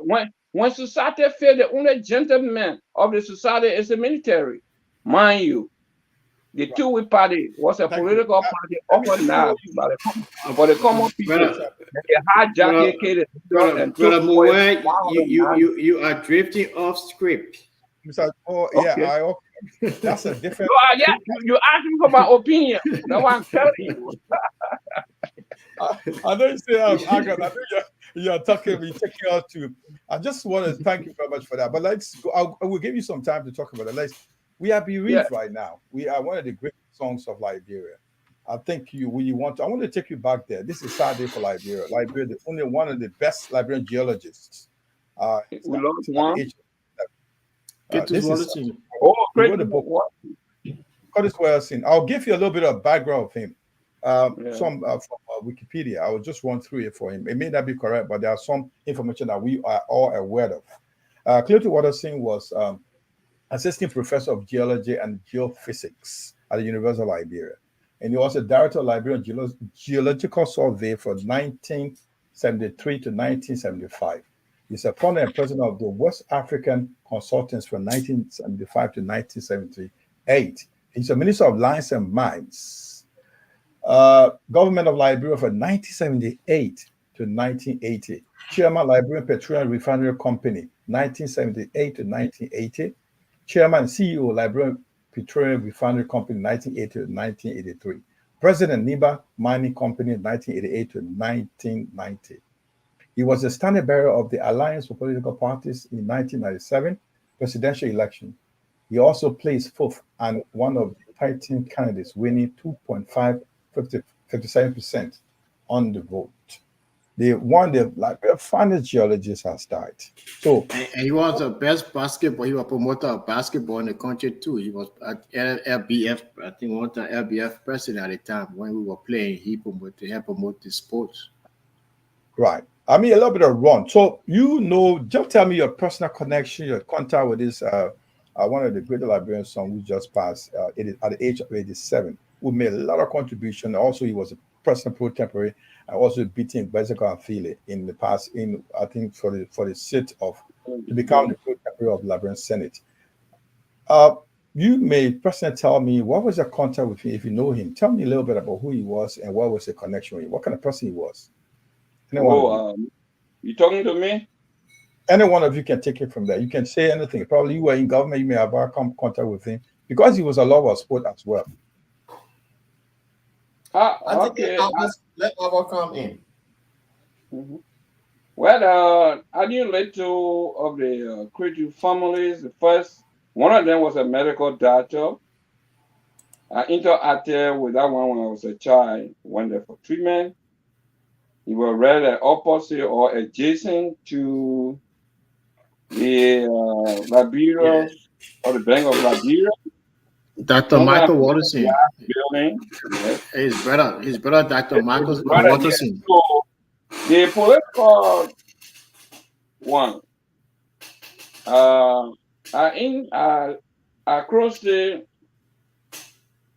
When society fails, the only gentleman of the society is the military. Mind you, the two-way party was a political party organized for the common people. They hijacked Brother Moe, you are drifting off script. Yeah, that's a different. Yeah, you asked me for my opinion. That's what I'm telling you. I know you say I know you're talking, you're taking out to. I just want to thank you very much for that. But let's go. I will give you some time to talk about it. We are bereaved right now. We are one of the great songs of Liberia. I think I want to take you back there. This is a sad day for Liberia. Liberia, the only one of the best Liberian geologists. We lost one. He wrote a book. Curtis Wilson. I'll give you a little bit of background of him. Some from Wikipedia. I will just run through it for him. It may not be correct, but there are some information that we are all aware of. Clinton Watterson was assistant professor of geology and geophysics at the University of Liberia. And he was a director of Liberian Geological Survey from 1973 to 1975. He's a founder and president of the West African Consultants from 1975 to 1978. He's a minister of lands and mines. Government of Liberia from 1978 to 1980. Chairman, Liberian Petroleum Refinery Company, 1978 to 1980. Chairman and CEO, Liberian Petroleum Refinery Company, 1980 to 1983. President, NIBA Mining Company, 1988 to 1990. He was the standing bearer of the Alliance for Political Parties in 1997 presidential election. He also placed fourth and one of the 13 candidates, winning 2.57% on the vote. One of the finest geologists has died. So, and he was the best basketball. He was a promoter of basketball in the country too. He was at LBF, I think, one of the LBF president at the time when we were playing. He helped promote the sports. Right. I mean, a little bit of run. So, just tell me your personal connection, your contact with this one of the great Liberian songs who just passed at the age of 87, who made a lot of contribution. Also, he was a personal pro tempore. I also beating Bezico and Philly in the past, I think for the seat to become the pro tempore of Liberian Senate. You may personally tell me what was your contact with him if you know him. Tell me a little bit about who he was and what was the connection with him. What kind of person he was. You talking to me? Any one of you can take it from there. You can say anything. Probably you were in government, you may have come contact with him because he was a lover of sport as well. I think let Abba come in. Mm-hmm. Well, I knew two of the creative families. The first, one of them was a medical doctor. I interacted with that one when I was a child, went there for treatment. He was rather opposite or adjacent to the Liberia or the Bank of Liberia. Dr. Michael Watterson. Building. Yes. His brother, Dr. Michael Watterson. So the political one, across the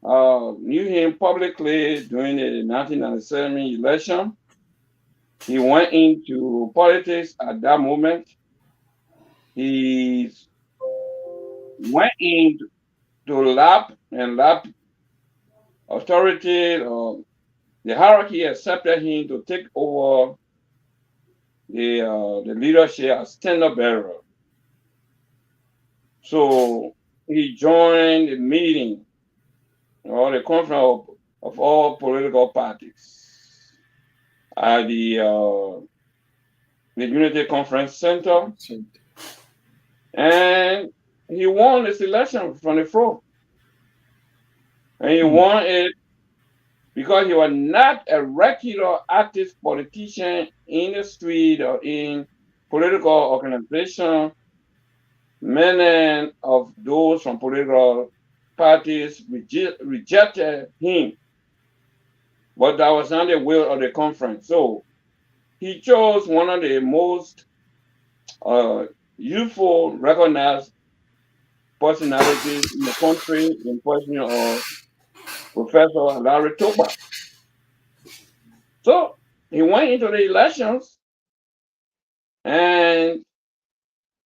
knew him publicly during the 1997 election. He went into politics at that moment. He went into lab authority, the hierarchy accepted him to take over the leadership as standard bearer. So he joined the meeting or the conference of all political parties at the Unity Conference Center, and he won this election from the floor. And he won it because he was not a regular active politician in the street or in political organization. Many of those from political parties rejected him, but that was not the will of the conference. So he chose one of the most youthful, recognized personalities in the country, in person of Professor Larry Toba. So he went into the elections and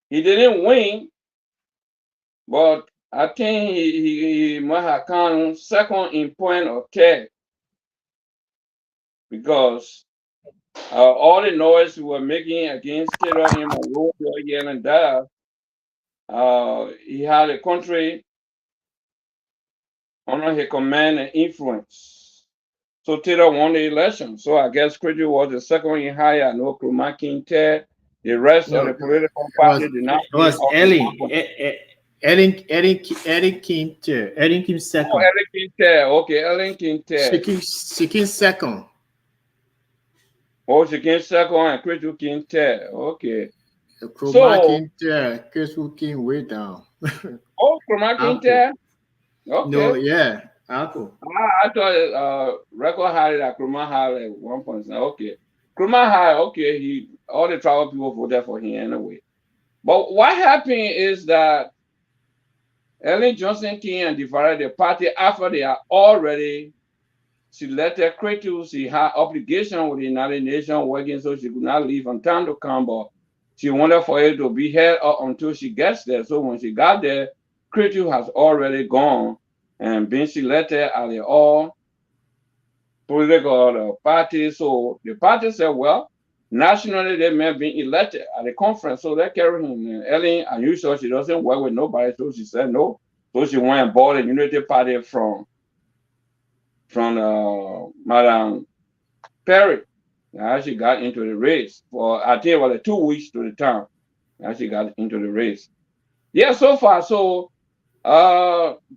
he didn't win, but I think he might have come second in point or third, because all the noise we were making against Taylor and Monroe here and there, he had a country under his command and influence. So Taylor won the election. So I guess Credit was the second in higher. I know Kruma King third. The rest of the political party did not. It was Ellen King third. Ellen King second. Oh, Ellen King third. Okay, Ellen King third. She came second. Oh, she came second and Credit King third. Okay. Kruma King third. Chris came way down. Oh, Kruma King third. Okay. No, yeah. Apple. I thought record had it at Kruma had at 1 point. Okay. Kruma had, okay, all the tribal people voted for him anyway. But what happened is that Ellen Johnson came and divided the party after they are already selected Cretus. She had obligation with the United Nations working, so she could not leave on time to come, but she wanted for it to be held up until she gets there. So when she got there, Cretus has already gone and been selected as the all political party. So the party said, well, nationally they may be elected at the conference, so they carry him. And Ellen, unusual, she doesn't work with nobody, so she said no. So she went and bought a Unity Party from Madame Perry. Now she got into the race for, I think it was 2 weeks to the time. Now she got into the race. Yeah, so far, so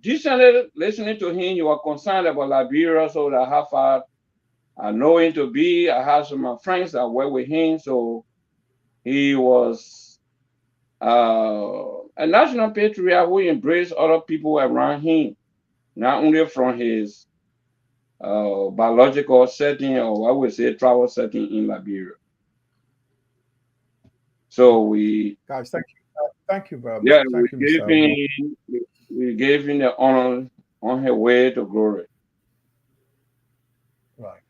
decently listening to him, you were concerned about Liberia, so that how far I know him to be. I have some of my friends that work with him, so he was a national patriot who embraced other people around him, not only from his biological setting, or I would say travel setting in Liberia. So we guys, thank you very much. Yeah, Thank we gave him the honor on his way to glory. Right.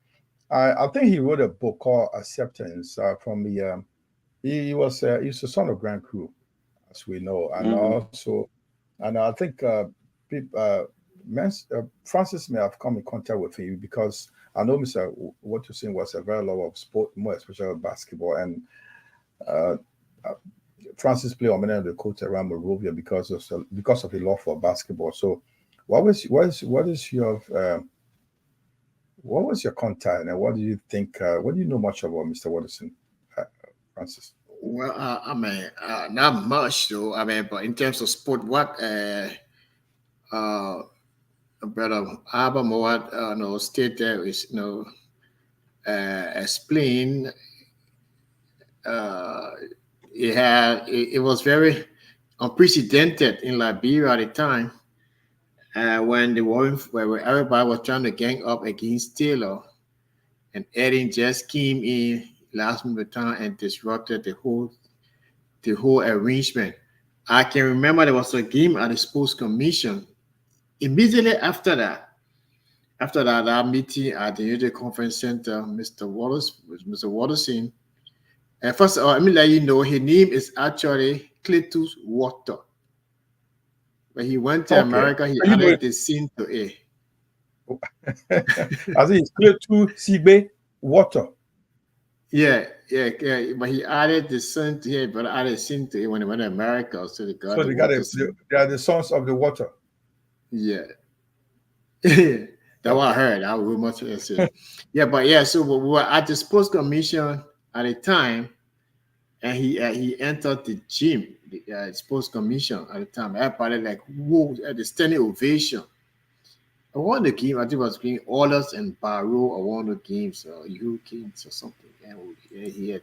I think he wrote a book called Acceptance from the he's the son of Grand Crew, as we know, and also, and I think Francis may have come in contact with him because I know Mr. What you're saying was a very love of sport, more especially basketball, and Francis played on many of the courts around Monrovia because of his love for basketball. So, what was your contact, and what do you think? What do you know much about Mr. Watterson, Francis? Well, I mean, not much though. I mean, but in terms of sport, what Brother Abba state there is explain. It was very unprecedented in Liberia at the time when the war, where everybody was trying to gang up against Taylor, and Eddie just came in last minute time and disrupted the whole arrangement. I can remember there was a game at the Sports Commission. Immediately after that, after that meeting at the Unity Conference Center, Mr. Watterson, and first of all, let me let you know his name is actually Cletus Water. When he went to America, he added the sin to A. As it's clear to CB Water. Yeah. But he added the sin to A, but added sin to A when he went to America. So they got they are the sons of the water. Yeah. That's what I heard. I would much say. Yeah, but yeah, so we were at the sports commission at the time, and he entered the gym, the sports commission at the time. Everybody like, whoa, at the standing ovation. I won the game. I think it was between Oilers and Barrow. I won the games, U Kings or something. And he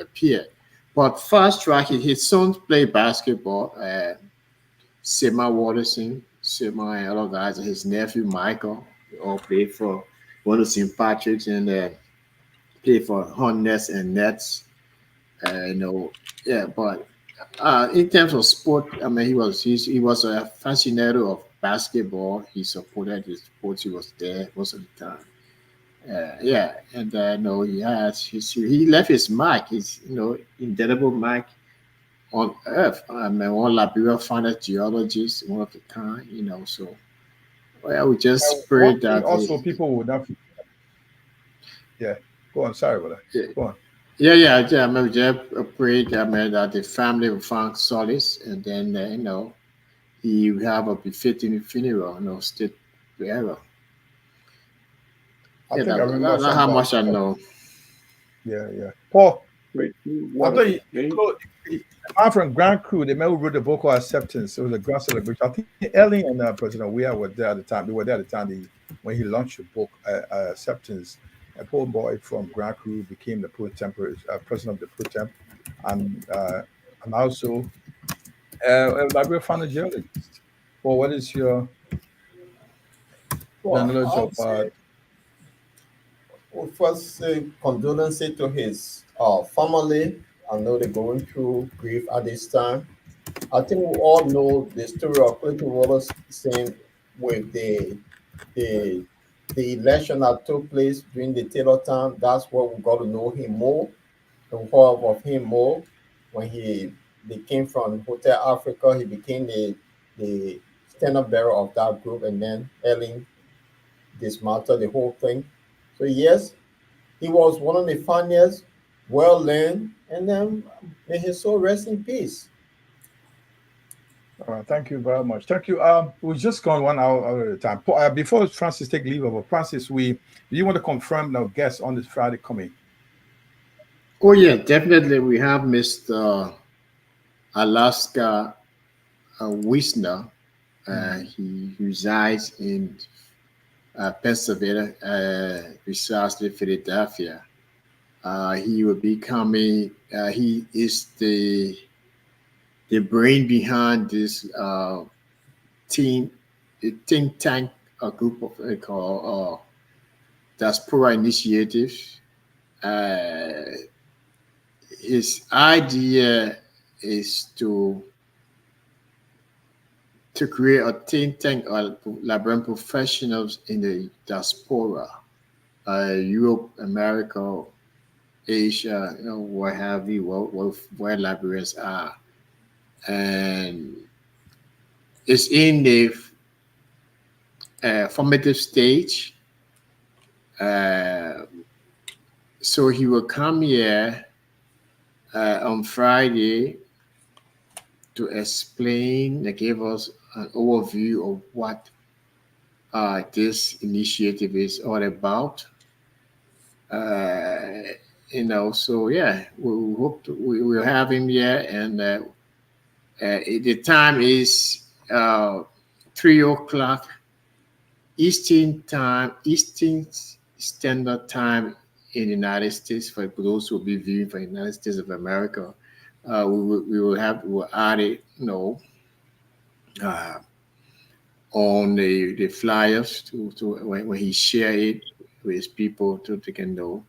appeared. But fast track, his son played basketball. Sema Watterson, Sema and other guys, and his nephew Michael, they all played for one of St. Patrick's and played for Hornets and Nets. But in terms of sport, I mean, he was a fascinator of basketball. He supported his sports. He was there most of the time. He left his mark, his indelible mark on earth. I mean, one Liberia founded geologist, one of the kind, so we just pray that also people would not. Yeah, go on. Sorry about that. Go on. Yeah. I mean, just pray that the family will find solace, and then he will have a befitting funeral, state forever. I remember that's how much I know. Yeah. Paul, I thought I'm from Grand Crew. They wrote the vocal acceptance. It was a grand celebration. I think Ellie and President Weah were there at the time. They were there at the time when he launched the book acceptance. A poor boy from Grand Crew became the president of the pro temp, and also a library founded geologist. Well, what is your knowledge of? We'll first say condolences to his family. I know they're going through grief at this time. I think we all know the story of Clinton Wallace saying with the election that took place during the Taylor time. That's where we got to know him more and hear of him more. When he came from Hotel Africa, he became the standard bearer of that group, and then Ellen dismantled the whole thing. So yes, he was one of the funniest, well learned, and then may his soul rest in peace. All right, thank you very much. Thank you. We just gone 1 hour at a time. Before Francis take leave of Francis, do you want to confirm our guests on this Friday coming? Oh yeah, definitely. We have Mr. Alaska Wisner. He resides in Pennsylvania, precisely Philadelphia. He will be coming. He is the brain behind this think tank, a group of called Diaspora Initiative. His idea is to create a think tank of Liberian professionals in the diaspora, Europe, America, Asia, what have you, where Liberians are. And it's in the formative stage. So he will come here on Friday to explain and give us an overview of what this initiative is all about. So yeah, we hope we will have him here, and the time is 3:00 Eastern Standard Time in the United States. For those who will be viewing for the United States of America, we will add it, on the flyers to when he share it with his people so they can know.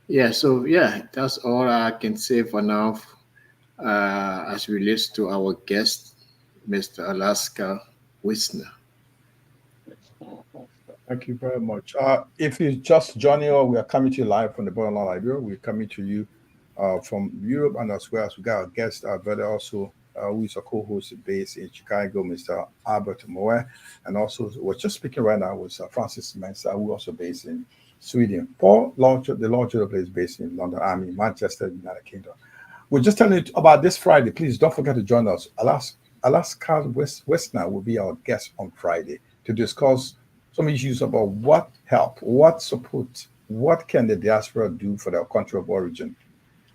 Yeah, so yeah, that's all I can say for now as relates to our guest, Mr. Alaska Wisner. Thank you very much. If you just joining us, we are coming to you live from the Borderline Liberia. We're coming to you from Europe, and as well as we got our guest, our brother also, who is a co-host based in Chicago, Mr. Albert Moe, and also we're just speaking right now with Francis Mensa, who also based in Sweden. Paul, the Lord Judah is based in London Army, Manchester, United Kingdom. We're just telling you about this Friday. Please don't forget to join us. Alaska Westner will be our guest on Friday to discuss some issues about what help, what support, what can the diaspora do for their country of origin.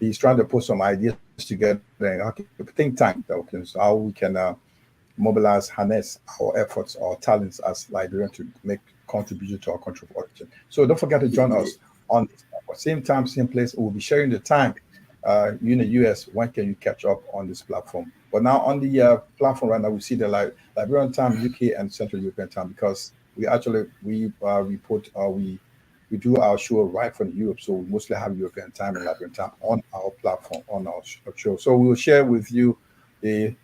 He's trying to put some ideas together and think tank that can, how we can mobilize, harness our efforts, our talents as Liberians to make contribution to our country of origin. So don't forget to join us on this same time, same place. We'll be sharing the time. You in the US, when can you catch up on this platform? But now on the platform right now, we see the Liberian time, UK, and Central European time because we report we do our show right from Europe, so we mostly have European time and Liberian time on our platform on our show. So we will share with you the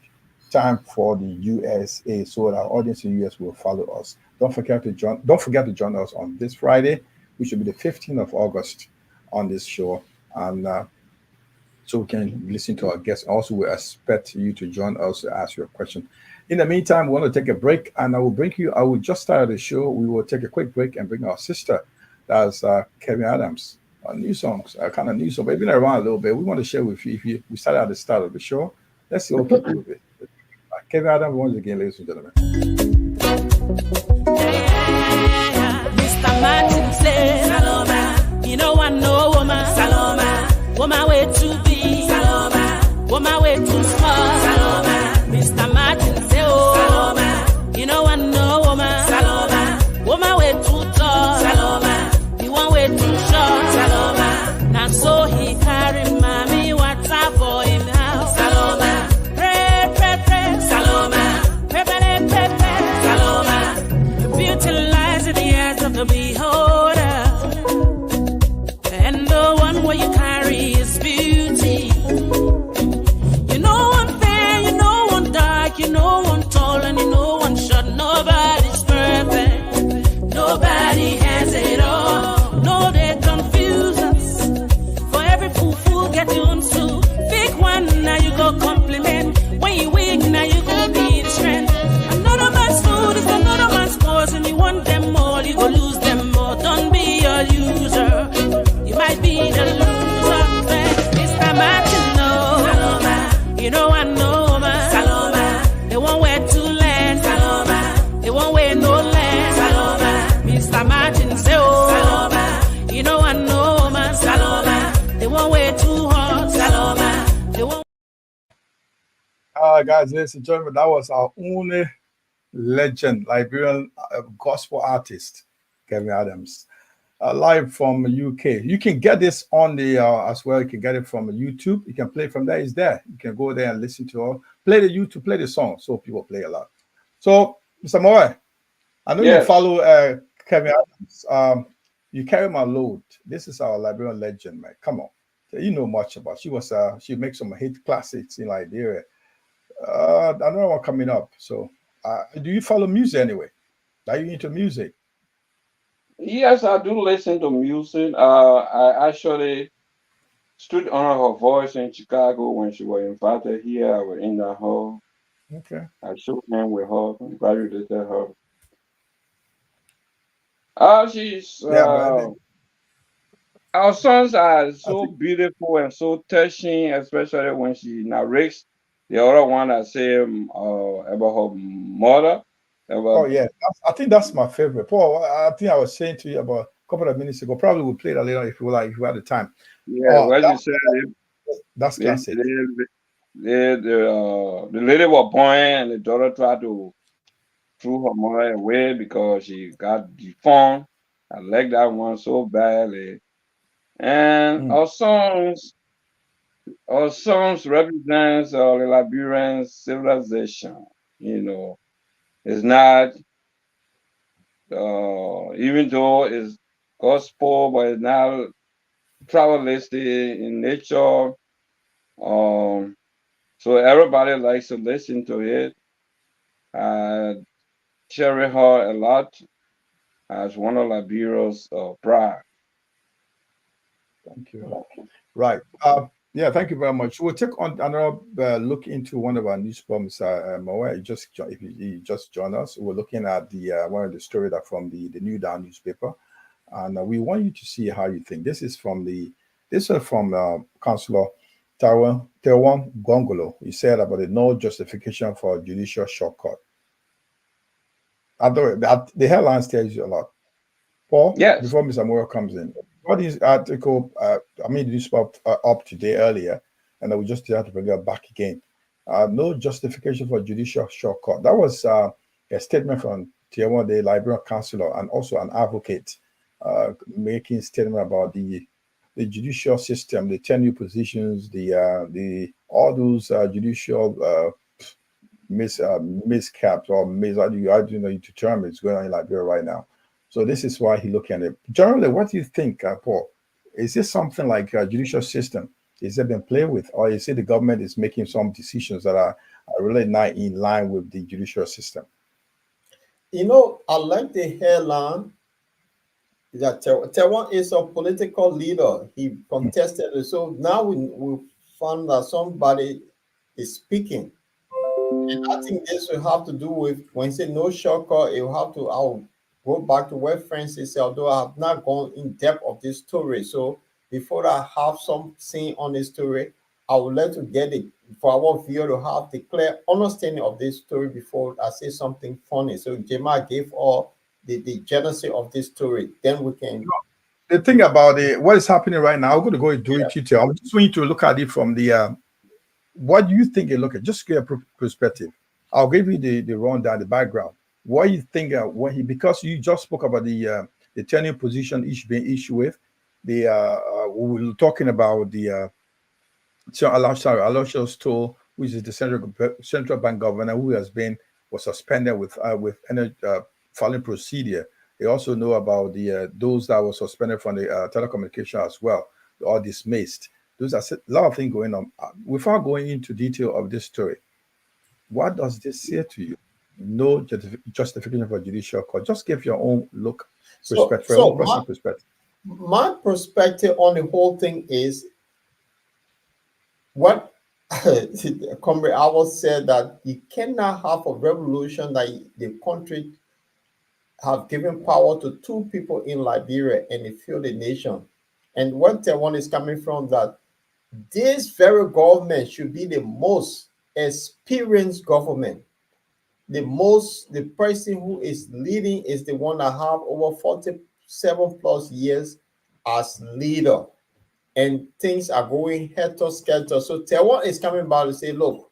time for the USA, so that our audience in the US will follow us. Don't forget to join us on this Friday, which will be the 15th of August, on this show, and so we can listen to our guests. Also, we expect you to join us to ask your question. In the meantime, we want to take a break, and I will just start the show. We will take a quick break and bring our sister, that's Kevin Adams, new songs, kind of new song, but been around a little bit. We want to share with you. We started at the start of the show. Let's see what people do. Kevin Adams, once again, ladies and gentlemen. Mr. Martin says, Saloma, you know I know woman, Saloma, woman way to be, Saloma, woman way too small, Saloma, Mr. Martin says, oh, Saloma, you know I know woman, Saloma, woman way too tall, Saloma, the one way too short, Saloma, now so he carry mommy water for him house, Saloma, pray, pray, pray, Saloma, pray, pray, pray, pray, Saloma, beauty lies in the eyes of the beholder, and the one where you carry is beauty. You know one fair, you know one dark, you know one tall, and you know one short. Nobody's perfect, nobody has it all. No, they confuse us. For every fool get your own too. Big one, now you go compliment. When you weak, now you go need strength. Another man's food is another man's cause, and you want them all, you go lose them all. Don't be a user. You might be the loser, Mr. Martin, no. Saloma, you know I know, man. Saloma, they won't wear to land. Saloma, they won't wear no land. Saloma, Mr. Martin, say, oh. Saloma, you know I know, man. Saloma, they won't wear too hard. Saloma, they won't. Guys, ladies and gentlemen, that was our only legend, Liberian gospel artist, Kevin Adams. Live from UK. You can get this on the as well. You can get it from YouTube. You can play from there. It's there. You can go there and listen to all. Play the YouTube, play the song. So people play a lot. So, Mr. Moe, I know you follow Kevin Adams. You carry my load. This is our Liberian legend, man. Come on. You know much about. She makes some hit classics in Liberia. I don't know what coming up. So, do you follow music anyway? Are you into music? Yes, I do listen to music. I actually stood on her voice in Chicago when she was invited here. I was in the hall. Okay. I shook hands with her, congratulated her. She's our songs are so beautiful and so touching, especially when she narrates. The other one I say about her mother. Oh yeah, I think that's my favorite. Paul, I think I was saying to you about a couple of minutes ago. Probably we'll play that later if you had the time. Yeah, well, you said that's classic. The lady was born and the daughter tried to throw her mother away because she got deformed. I like that one so badly. And our songs represents the Liberian civilization. You know, it's not even though it's gospel, but it's not travelistic in nature. So everybody likes to listen to it. I cherish her a lot. as one of Liberia's pride. Thank you. Right. Yeah, thank you very much. We'll take on another look into one of our newspapers. Moa, if you just joined us, we're looking at the one of the story that from the New Dawn newspaper, and we want you to see how you think. This is from Councillor Tewan Gongolo. He said about the no justification for judicial shortcut. The headline tells you a lot. Paul, yes. Before Mr. Moore comes in, what is article? I mean, this up today earlier, and we just have to bring it back again. No justification for judicial shortcut. That was a statement from Tewan, the Liberian councillor, and also an advocate, making statement about the judicial system, the tenure positions, the all those judicial miscaps or I don't know to term it's going on in Liberia right now. So this is why he looking at it. Generally, what do you think, Paul? Is this something like a judicial system? Is it been played with, or is it the government is making some decisions that are really not in line with the judicial system? You know, I like the headline that Tewan is a political leader. He contested it. So now we found that somebody is speaking. And I think this will have to do with when you say no shortcut, it will have to I'll go back to what Francis said, although I have not gone in depth of this story. So before I have something on this story, I would like to get it for our viewer to have the clear understanding of this story before I say something funny. So Jema gave all the genesis of this story. Then we can. The thing about what is happening right now, I'm going to go into it detail. I just want you to look at it from the what do you think you look at? Just get a perspective. I'll give you the rundown, the background. What you think because you just spoke about the tenure position being issued with we were talking about the Aloysius Stoll, which is the central bank governor who was suspended with filing procedure. They also know about the those that were suspended from the telecommunication as well, or dismissed. There's a lot of things going on. Without going into detail of this story, what does this say to you? No justification for judicial court. Just give your own perspective. My perspective on the whole thing is what Comrade Awal said, that you cannot have a revolution that the country have given power to two people in Liberia and they fail the nation. And what Tewan is coming from, that this very government should be the most experienced government. The person who is leading is the one that have over 47 plus years as leader, and things are going helter-skelter. So Tewan is coming back to say, look,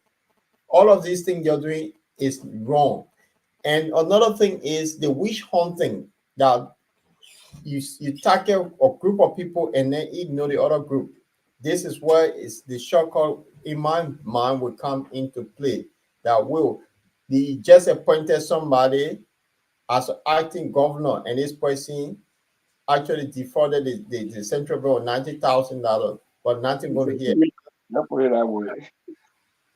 all of these things you're doing is wrong. And another thing is the witch hunting, that you tackle a group of people and then ignore the other group. This is where the shortcut in my mind will come into play. That they just appointed somebody as an acting governor, and this person actually defrauded the central government $90,000, but nothing going to hear.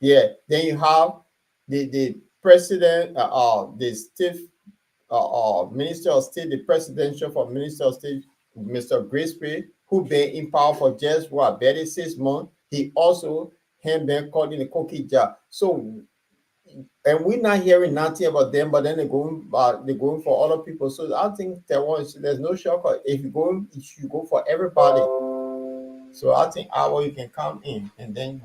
Yeah. Then you have the president, the state minister of state, the presidential for minister of state, Mr. Grisby, who been in power for just barely 6 months. He also been caught in the cookie jar. So, and we're not hearing nothing about them, but then they're going for other people. So I think there's no shortcut. If you go for everybody. So I think you can come in and then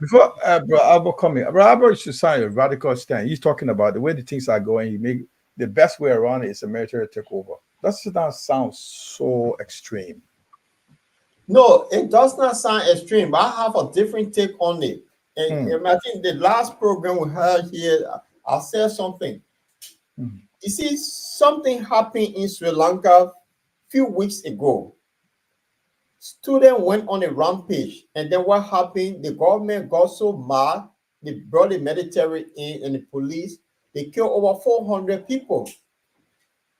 before Bro Albert coming. Bro Albert should sign a radical stand. He's talking about the way the things are going. He make the best way around it is a military takeover. That sound so extreme. No, it does not sound extreme, but I have a different take on it. And I think the last program we had here, I said something. You see, something happened in Sri Lanka a few weeks ago. Students went on a rampage, and then what happened? The government got so mad, they brought the military in and the police. They killed over 400 people.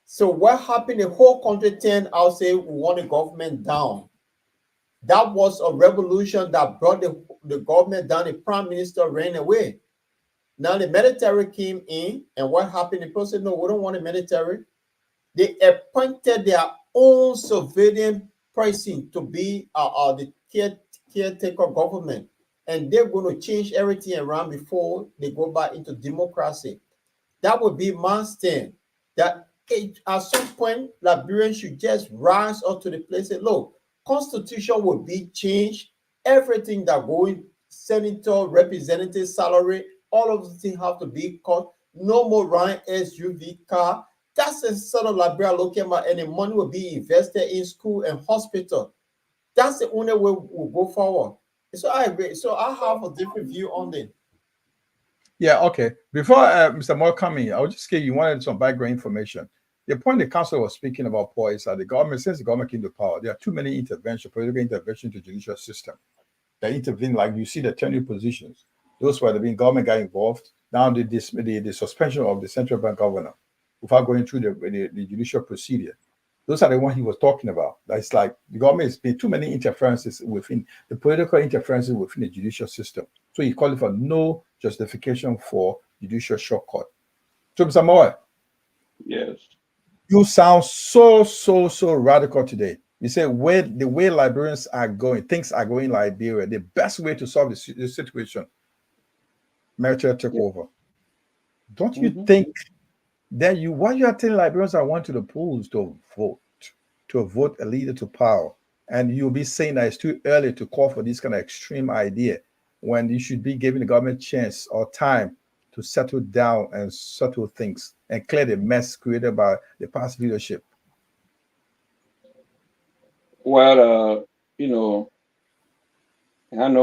So what happened? The whole country turned out, say, we want the government down. That was a revolution that brought the government down. The prime minister ran away. Now the military came in, and what happened? The people said, no, we don't want the military. They appointed their own surveillance person to be the caretaker government, and they're going to change everything around before they go back into democracy. That would be my stand. That at some point, Liberians should just rise up to the place and say, look, constitution will be changed. Everything that going, senator, representative salary, all of the things have to be cut. No more Ryan SUV car. That's a sort of Liberia looking at, and the money will be invested in school and hospital. That's the only way we'll go forward. So I agree. So I have a different view on it. Yeah, okay. Before Mr. Moore coming, I'll just give you wanted some background information. The point the council was speaking about, Paul, is that the government, since the government came to power, there are too many interventions, political intervention to the judicial system. They intervene, like you see the turning positions. Those where the government got involved. Now the suspension of the central bank governor without going through the judicial procedure. Those are the ones he was talking about. That's like the government has been too many interferences within the political interferences within the judicial system. So he called for no justification for judicial shortcut. So, Mr. Moore, Yes. you sound so radical today. You say the way Liberians are going, things are going in Liberia, the best way to solve the situation, military took over. Don't you think that why you are telling Liberians I went to the polls to vote a leader to power, and you'll be saying that it's too early to call for this kind of extreme idea when you should be giving the government chance or time to settle down and settle things and clear the mess created by the past leadership? Well, I know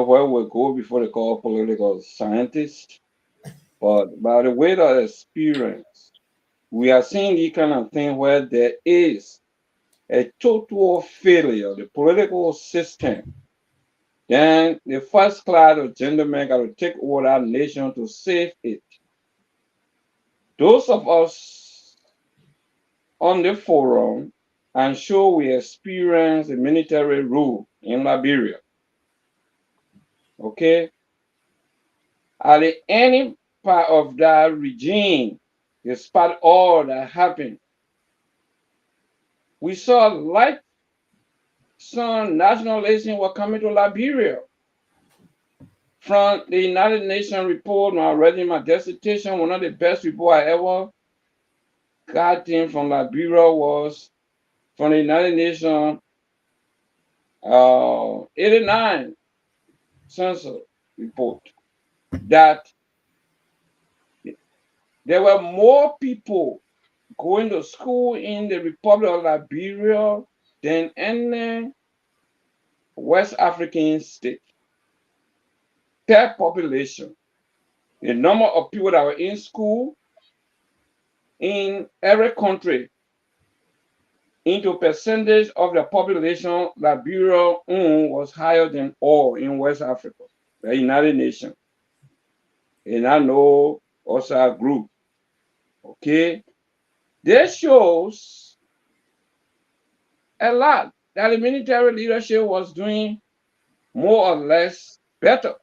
where we'll go before they call political scientists, but by the way of experience, we are seeing the kind of thing where there is a total failure of the political system. Then the first class of gentlemen got to take over our nation to save it. Those of us on the forum, I'm sure we experience the military rule in Liberia. Okay? At the any part of that regime, despite all that happened, we saw like some nationalism were coming to Liberia. From the United Nations report, I read in my dissertation, one of the best reports I ever got in from Liberia was from the United Nations 89 census report, that there were more people going to school in the Republic of Liberia than any West African state per population. The number of people that were in school in every country into percentage of the population, Liberia was higher than all in West Africa, the United Nations. And I know also a group. Okay. This shows a lot that the military leadership was doing more or less better.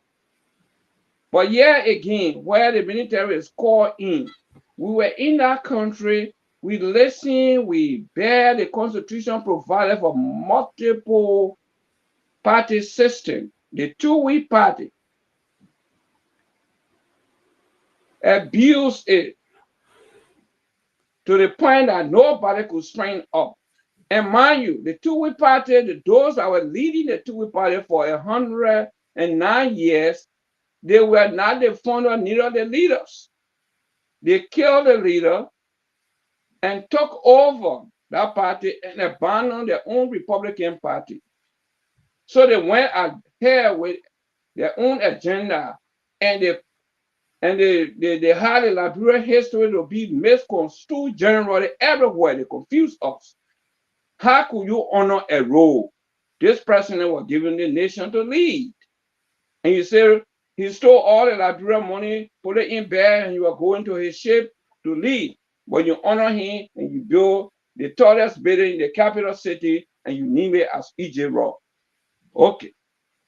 But yeah, again, where the military is called in, we were in that country, we listen, we bear the constitution provided for multiple party system. The two-way party abused it to the point that nobody could spring up. And mind you, the two-way party, those that were leading the two-way party for 109 years, they were not the founder, neither the leaders. They killed the leader and took over that party and abandoned their own Republican Party. So they went ahead with their own agenda, and they had a Liberian history to be misconstrued generally everywhere. They confused us. How could you honor a role this president was given the nation to lead? And you say he stole all the Liberian money, put it in bed, and you are going to his ship to lead. But you honor him and you build the tallest building in the capital city and you name it as E.J. Rock. Okay.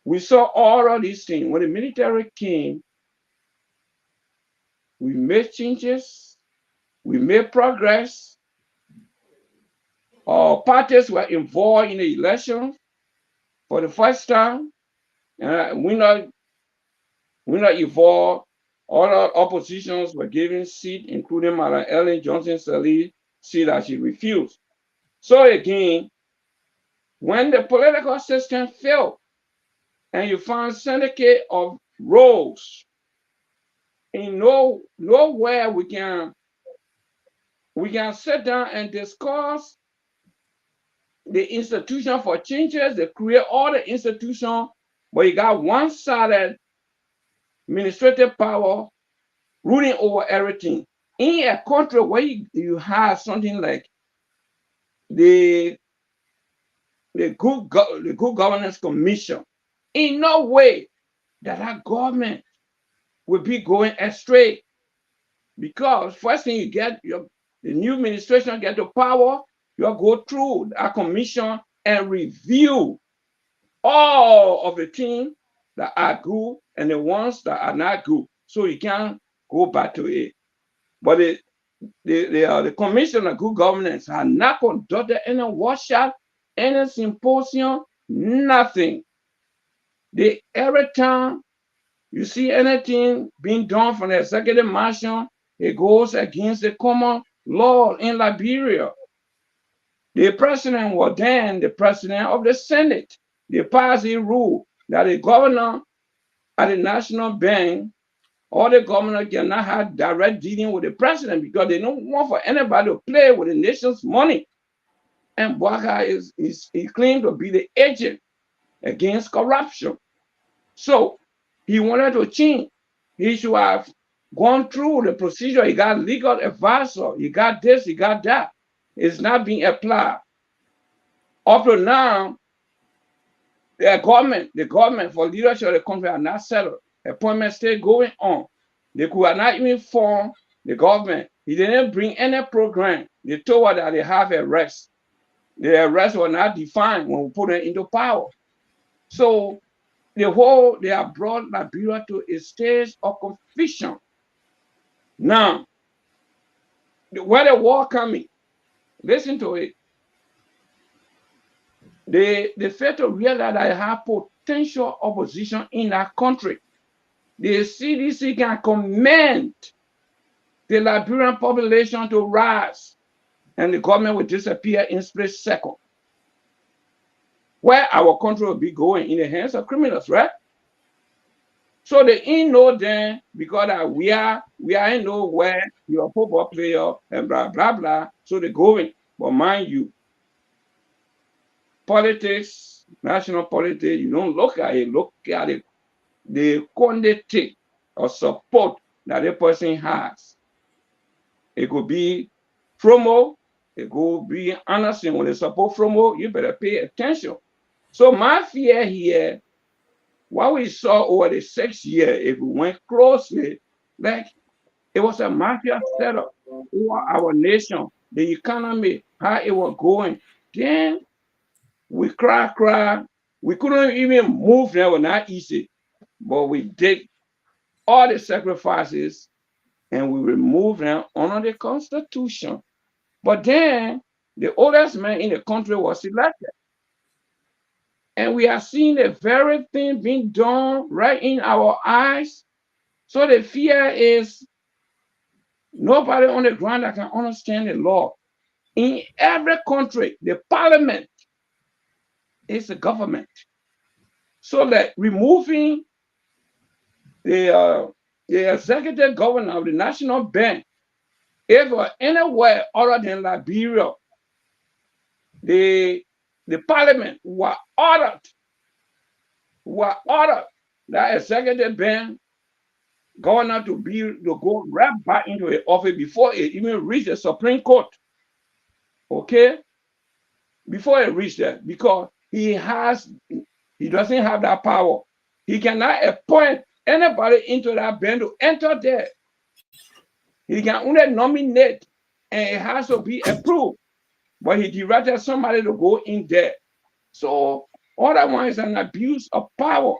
We saw all of these things. When the military came, we made changes, we made progress, parties were involved in the election for the first time. We're not involved. Other oppositions were given seat, including Madam Ellen Johnson Sirleaf, seat that she refused. So again, when the political system failed, and you find syndicate of roles, in nowhere we can sit down and discuss the institution for changes. They create all the institution, but you got one-sided administrative power ruling over everything. In a country where you have something like the good governance commission, in no way that government will be going astray, because first thing you get, the new administration get the power, you go through a commission and review all of the things that are good and the ones that are not good, so you can go back to it. But the Commission of Good Governance has not conducted any workshop, any symposium, nothing. Every time you see anything being done from the executive mansion, it goes against the common law in Liberia. The president was then the president of the Senate. They passed a rule that the governor at the National Bank or the governor cannot have direct dealing with the president, because they don't want for anybody to play with the nation's money. And Bwaka he claimed to be the agent against corruption. So he wanted to change. He should have gone through the procedure. He got legal advisor. He got this, he got that. It's not being applied. Up to now, the government for leadership of the country are not settled. Appointments still going on. They could not even form the government. He didn't bring any program. They told her that they have arrests. The arrests were not defined when we put them into power. So they have brought Liberia to a stage of confusion. Now, where the war coming, listen to it. They fail to realize that they have potential opposition in that country. The CDC can command the Liberian population to rise, and the government will disappear in split second. Where our country will be going in the hands of criminals, right? So they ain't know then, because we are in nowhere, you're a football player and blah blah blah. So they're going. But mind you, politics, national politics, you don't look at it, the quantity of support that the person has. It could be Fromo, it could be Anderson. When they support Fromo, you better pay attention. So my fear here, what we saw over the 6 years, if we went closely, like it was a mafia setup over our nation, the economy, how it was going. Then we cry. We couldn't even move there, was not easy. But we did all the sacrifices and we removed them under the Constitution. But then the oldest man in the country was elected. And we are seeing the very thing being done right in our eyes. So the fear is nobody on the ground that can understand the law. In every country, the parliament is the government. So that removing the executive governor of the National Bank, if anywhere other than Liberia, the parliament were ordered that executive bank governor to go right back into the office before it even reached the Supreme Court. Okay? Before it reached that, because he doesn't have that power. He cannot appoint anybody into that bank to enter there. He can only nominate, and it has to be approved. But he directed somebody to go in there. So all that one is an abuse of power.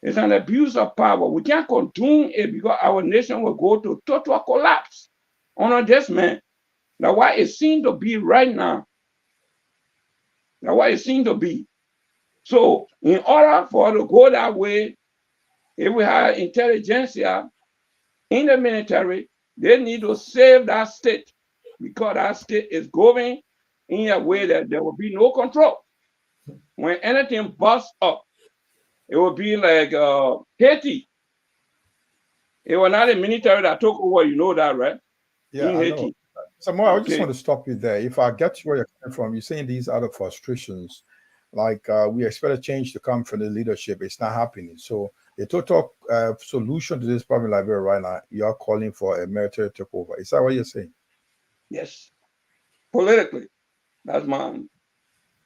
It's an abuse of power. We can't condone it, because our nation will go to total collapse under this man. Now, what it seems to be right now, That's what it seems to be. So in order for us to go that way, if we have intelligentsia in the military, they need to save that state because that state is going in a way that there will be no control. When anything busts up, it will be like Haiti. It was not the military that took over, you know that, right? Yeah, in I Haiti. know. So, more, I just Okay. want to stop you there. If I get where you're coming from, you're saying these other frustrations, like we expect a change to come from the leadership. It's not happening. So, the total solution to this problem in Liberia right now, you're calling for a military takeover. Is that what you're saying? Yes. Politically, that's my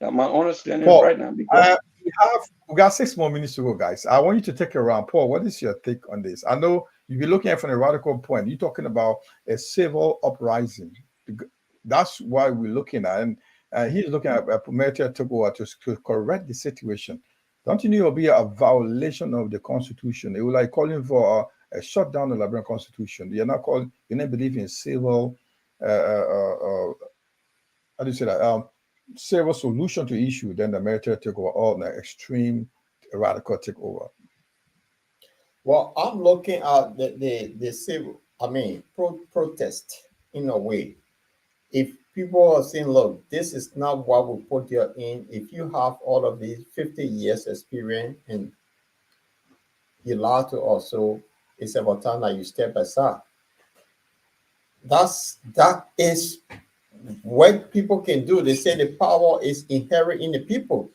understanding Paul, right now. Because we got 6 more minutes to go, guys. I want you to take a round. Paul, what is your take on this? I know you've been looking at it from a radical point. You're talking about a civil uprising. That's why we're looking at, and he's looking at a military takeover to correct the situation. Don't you know it'll be a violation of the Constitution? It will like calling for a shutdown of the Liberian Constitution. You're not calling. You don't believe in civil. How do you say that? Civil solution to issue, then the military takeover, or the extreme radical takeover. Well, I'm looking at the civil, protest in a way. If people are saying, look, this is not what we put you in, if you have all of these 50 years experience and you lie to us, so it's about time that you step aside. That is what people can do. They say the power is inherent in the people.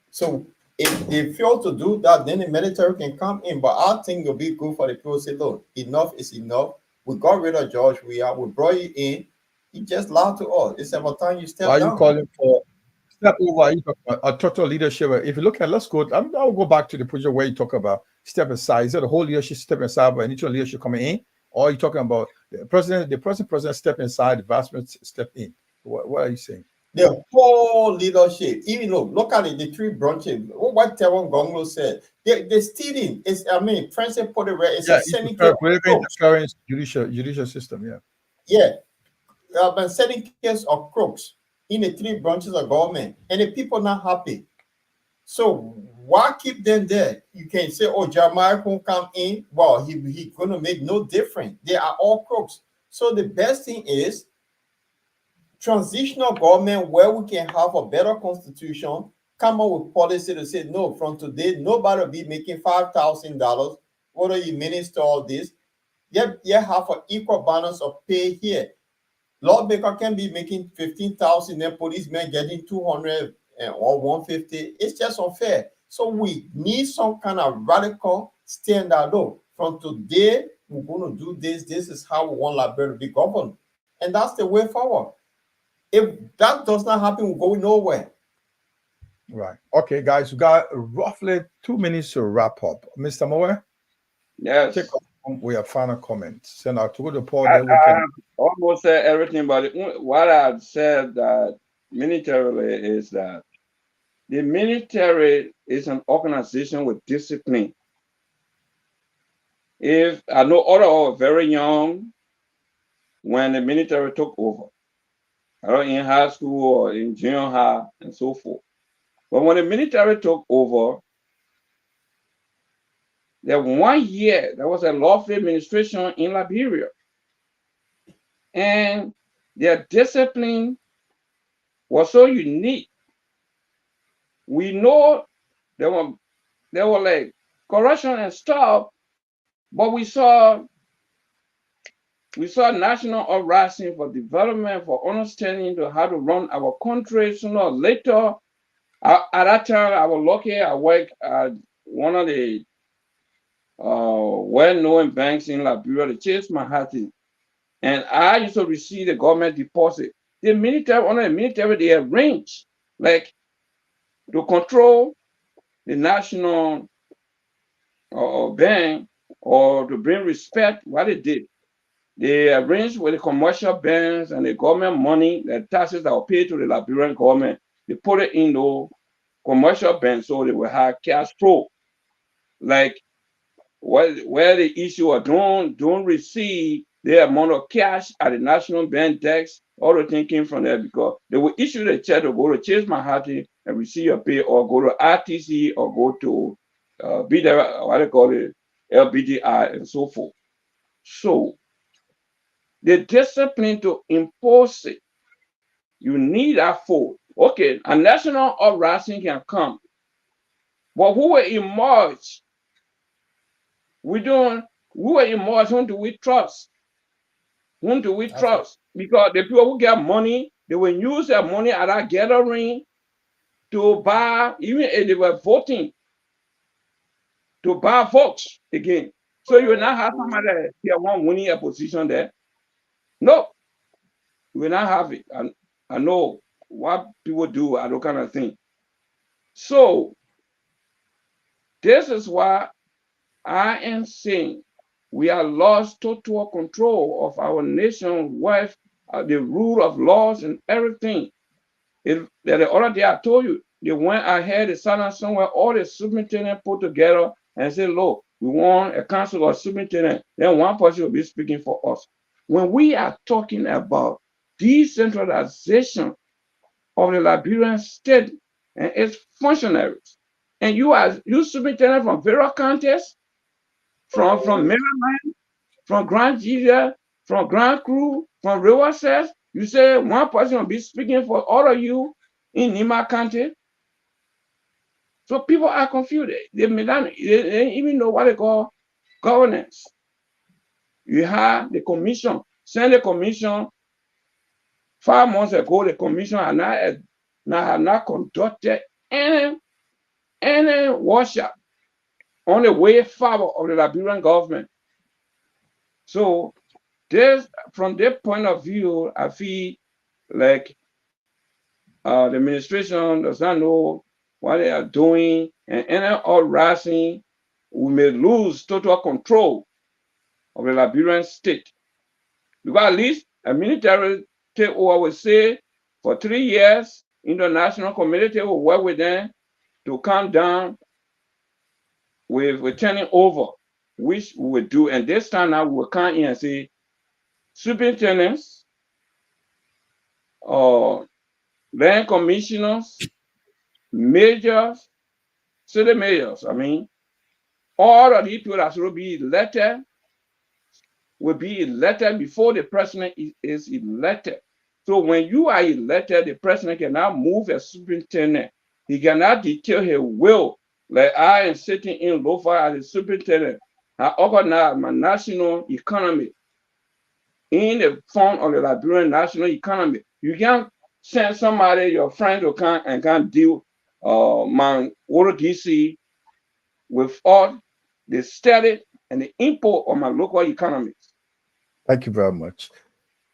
So if they fail to do that, then the military can come in. But I think it'll be good for the people to say, look, enough is enough. We got rid of George. We brought you in. You just lied to us. It's about time you step down. Are you calling for step over? You talk about a total leadership. If you look at, let's go. I'll go back to the project where you talk about step aside. Is it the whole leadership step aside, but initial leadership coming in, or are you talking about the present president step inside, the vice president step in? What are you saying? The whole leadership, even look at it, the 3 branches. What Tewon Gongo said, they're stealing. Francis Potter is a Senate interference judicial system. Been sending case of crooks in the 3 branches of government, and the people not happy. So why keep them there? You can say, oh, Jeremiah can come in. Well, he gonna make no difference. They are all crooks. So the best thing is transitional government where we can have a better constitution, come up with policy to say, no, from today, nobody will be making $5,000, whether you minister all this. You have an equal balance of pay here. Lawmaker can be making 15,000, then policemen getting 200 or 150. It's just unfair. So we need some kind of radical standard. Though from today, we're going to do this. This is how we want Liberia to be governed. And that's the way forward. If that does not happen, we're going nowhere. Right. Okay, guys, we got roughly 2 minutes to wrap up. Mr. Moe? Yes. Take off with your final comments. Send out to the Paul. I almost said everything, but what I said that militarily is that the military is an organization with discipline. If I know all are very young when the military took over, in high school or in junior high and so forth. But when the military took over, there 1 year, there was a lawful administration in Liberia. And their discipline was so unique. We know there were like corruption and stuff, but we saw national uprising for development, for understanding how to run our country. Sooner or later, at that time, I was lucky. I worked at one of the well-known banks in Liberia, the Chase Manhattan, and I used to receive the government deposit. The military, under the military, they arranged like to control the national bank or to bring respect. What they did, they arranged with the commercial banks and the government money, the taxes that were paid to the Liberian government. They put it in the commercial banks so they will have cash flow. Like where the issue of don't receive the amount of cash at the national bank desk, all the thing came from there because they will issue the check to go to Chase Manhattan and receive your pay, or go to RTC, or go to be there, what they call it, LBDI, and so forth. So the discipline to impose it, you need that for. Okay, a national uprising can come, but who will emerge? Who will emerge? Whom do we trust? Whom do we trust? Because the people who get money, they will use their money at that gathering to buy, even if they were voting, to buy votes again. So you will not have somebody here one winning a position there. No, you will not have it. I know what people do at that kind of thing. So this is why I am saying we have lost total control of our nation, wealth, the rule of laws and everything. The other day I told you, they went ahead, they sat down somewhere, all the superintendents put together and said, look, we want a council of superintendents. Then one person will be speaking for us. When we are talking about decentralization of the Liberian state and its functionaries, and you superintendent from various counties, from Maryland, from Grand Gilead, from Grand Cru, from Riverside, you say one person will be speaking for all of you in Nima County. So people are confused. They don't even know what they call governance. You have the commission, send the commission. 5 months ago, the commission had not conducted any workshop on the way forward of the Liberian government. So from their point of view, I feel like the administration does not know what they are doing, and any uprising, we may lose total control of the Liberian state. Because at least a military takeover will say for 3 years, international community will work with them to come down with turning over, which we will do. And this time now we will come in and say, superintendents, land commissioners, majors, city mayors, all of these people that will be elected before the president is elected. So when you are elected, the president cannot move a superintendent. He cannot detail his will. Like I am sitting in Lofa as a superintendent. I organize my national economy in the form of the Liberian national economy. You can't send somebody, your friend, to come and can deal my water DC with all the steady and the import of my local economies. Thank you very much.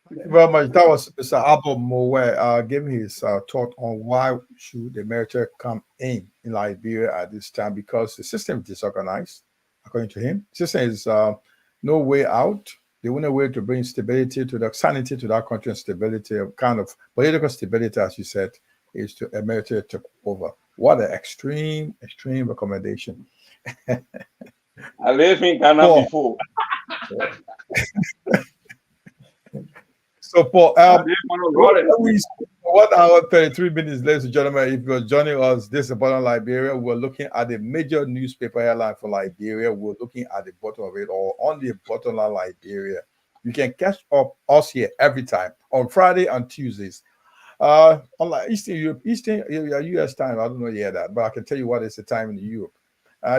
Thank you very much. That was Mr. Abel Mowe giving his thought on why should the military come in Liberia at this time, because the system is disorganized, according to him. The system is no way out. The only way to bring stability to the sanity to that country and stability, kind of political stability, as you said, is to a military take over. What an extreme recommendation. I lived in Ghana before. So, Paul, 1 hour, 33 minutes, ladies and gentlemen. If you're joining us, this is about Liberia. We're looking at the major newspaper headline for Liberia. We're looking at the bottom of it, or on the bottom line, Liberia. You can catch up us here every time on Friday and Tuesdays. Unlike Eastern US time, I don't know yet that, but I can tell you what is the time in Europe.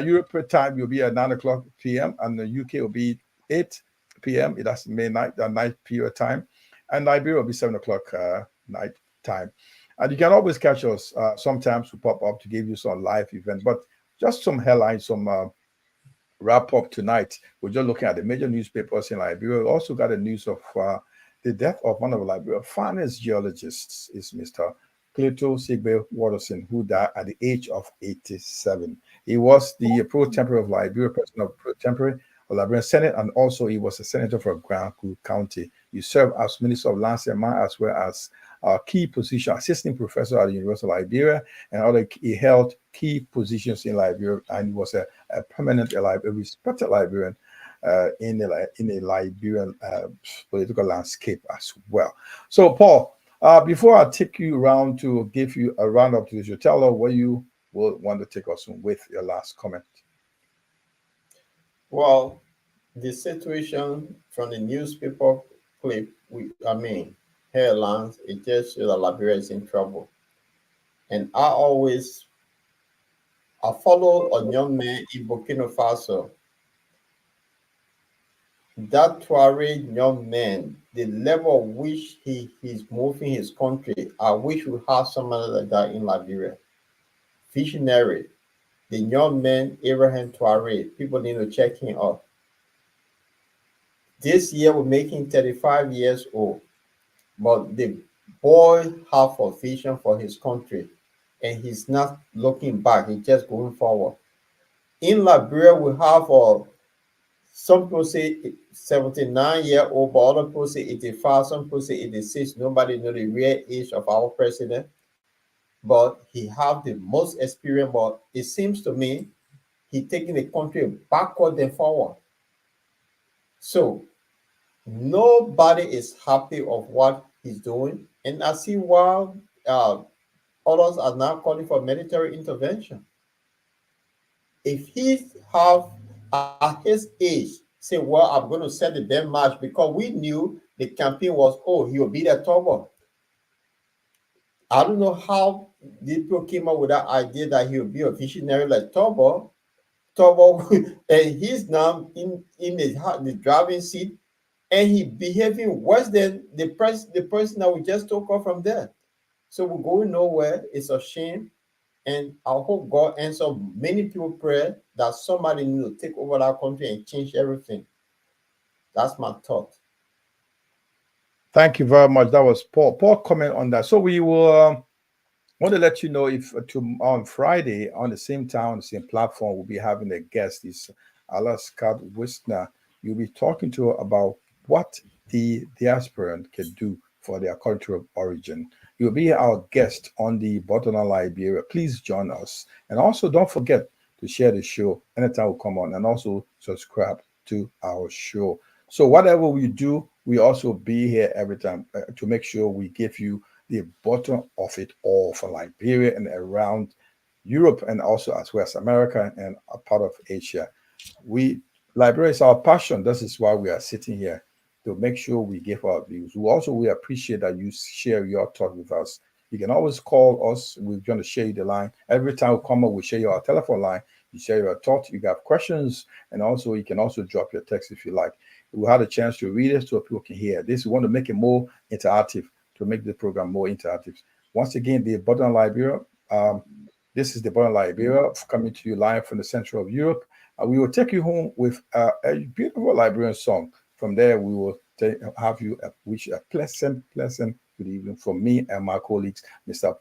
Europe time will be at 9:00 p.m. and the UK will be 8 p.m. That's midnight, the night period time, and Liberia will be 7:00 night time. And you can always catch us. Sometimes we pop up to give you some live event, but just some headlines, some wrap up tonight. We're just looking at the major newspapers in Liberia. We also got the news of the death of one of Liberia's finest geologists, is Mr. Cleto Sigbe Watterson, who died at the age of 87. He was the pro tempore of Liberia, president of pro tempore of Liberian Senate, and also he was a senator for Grand Cru County. He served as Minister of Lands and Mines, as well as key position, assistant professor at the University of Liberia, and he held key positions in Liberia, and he was a permanent, a respected Liberian in a Liberian political landscape as well. So, Paul, Before I take you around to give you a roundup to the show, tell us where you will want to take us with your last comment. Well, the situation from the newspaper clip, headlines, it just shows that Liberia is in trouble. And I follow a young man in Burkina Faso. That Tuareg young man, the level of which he's moving his country, I wish we have somebody like that in Liberia. Visionary. The young man, Abraham Tuareg, people need to check him out. This year, we're making 35 years old, but the boy have a vision for his country, and he's not looking back. He's just going forward. In Liberia, we have some people say 79-year-old, but other people say 85, some people say 86. Nobody knows the real age of our president, but he have the most experience. But it seems to me he's taking the country backward and forward. So nobody is happy of what he's doing, and I see why others are now calling for military intervention. If he have at his age say, well, I'm going to set the damn match, because we knew the campaign was, he will be the Turbo. I don't know how the people came up with that idea that he will be a visionary like Turbo, and he's now in the driving seat, and he behaving worse than the person that we just took off from there. So we're going nowhere. It's a shame. And I hope God answers many people's prayer that somebody need to take over that country and change everything. That's my thought. Thank you very much. That was Paul. Paul, comment on that. So we will want to let you know if on Friday on the same time, on the same platform, we'll be having a guest. Is Alaska Wisner. You'll be talking to her about what the diaspora can do for their country of origin. You'll be our guest on the Bottom Line Liberia. Please join us. And also don't forget to share the show anytime we come on, and also subscribe to our show. So whatever we do, we also be here every time to make sure we give you the bottom of it all for Liberia and around Europe, and also as well as America and a part of Asia. Liberia is our passion. This is why we are sitting here, to make sure we give our views. We appreciate that you share your thoughts with us. You can always call us. We're going to share you the line. Every time we come up, we share you our telephone line. You share your thoughts, you got questions, and also you can also drop your text if you like. We had a chance to read it so people can hear. We want to make it more interactive, to make the program more interactive. Once again, the Bottom Liberia. This is the Bottom Liberia coming to you live from the center of Europe. We will take you home with a beautiful Liberian song. From there, we will have you wish a pleasant good evening from me and my colleagues, Mr.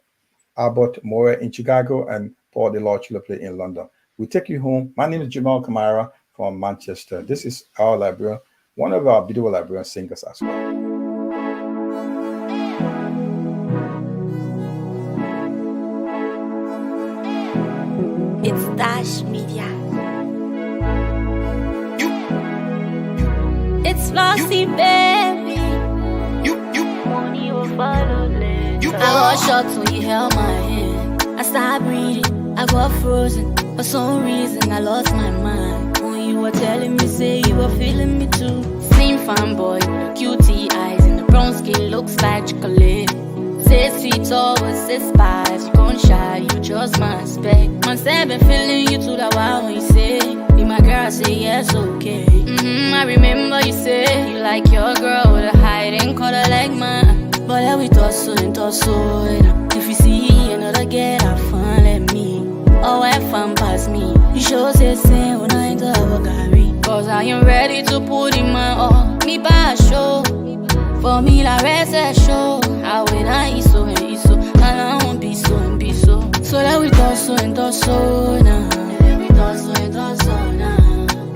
Abbott Moore in Chicago and Paul DeLorge in London. We take you home. My name is Jamal Kamara from Manchester. This is our Liberian, one of our beautiful Liberian singers as well. It's Dash Media. It's Flossy, baby. Money will follow later. I was shocked when you held my hand. I started breathing, I got frozen. For some reason, I lost my mind. When you were telling me, say you were feeling me too. Same fine boy with the cutie eyes and the brown skin looks like chocolate. 6 feet tall with 6 spies. You gon' shy, you just my spec. Once I've been feeling you too that while when you say be my girl, I say yes, okay. I remember you said you like your girl with a hiding color like mine. But let we torso and torso. If you see another girl, have fun, let me. Oh, have fun past me. You sure say same when I ain't the Avogari. Cause I am ready to put in my all. Me by a show. For me, la rest a show. I win, I iso and iso. And I won't be so and be so. So let we torso and torso now. Let we torso and torso now.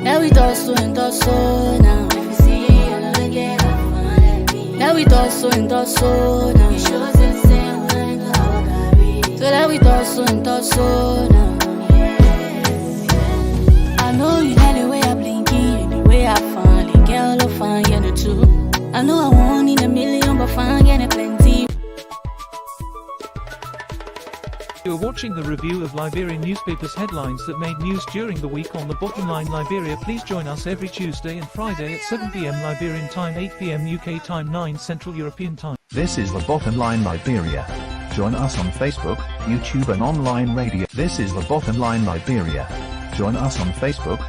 Let we torso and torso now. If you see another girl, have fun, let me. Let we torso and torso now. You sure say same when I ain't the Avogari. So let we torso and torso now. I know you like the way I blinky, the way I find it. Girl, I find you too. I know I want in a million, but find getting plenty. watching the review of Liberian newspapers headlines that made news during the week on the Bottom Line Liberia. Please join us every Tuesday and Friday at 7 p.m. Liberian time, 8 p.m. UK time, 9 Central European time. This is the Bottom Line Liberia. Join us on Facebook, YouTube and online radio. This is the Bottom Line Liberia. Join us on Facebook,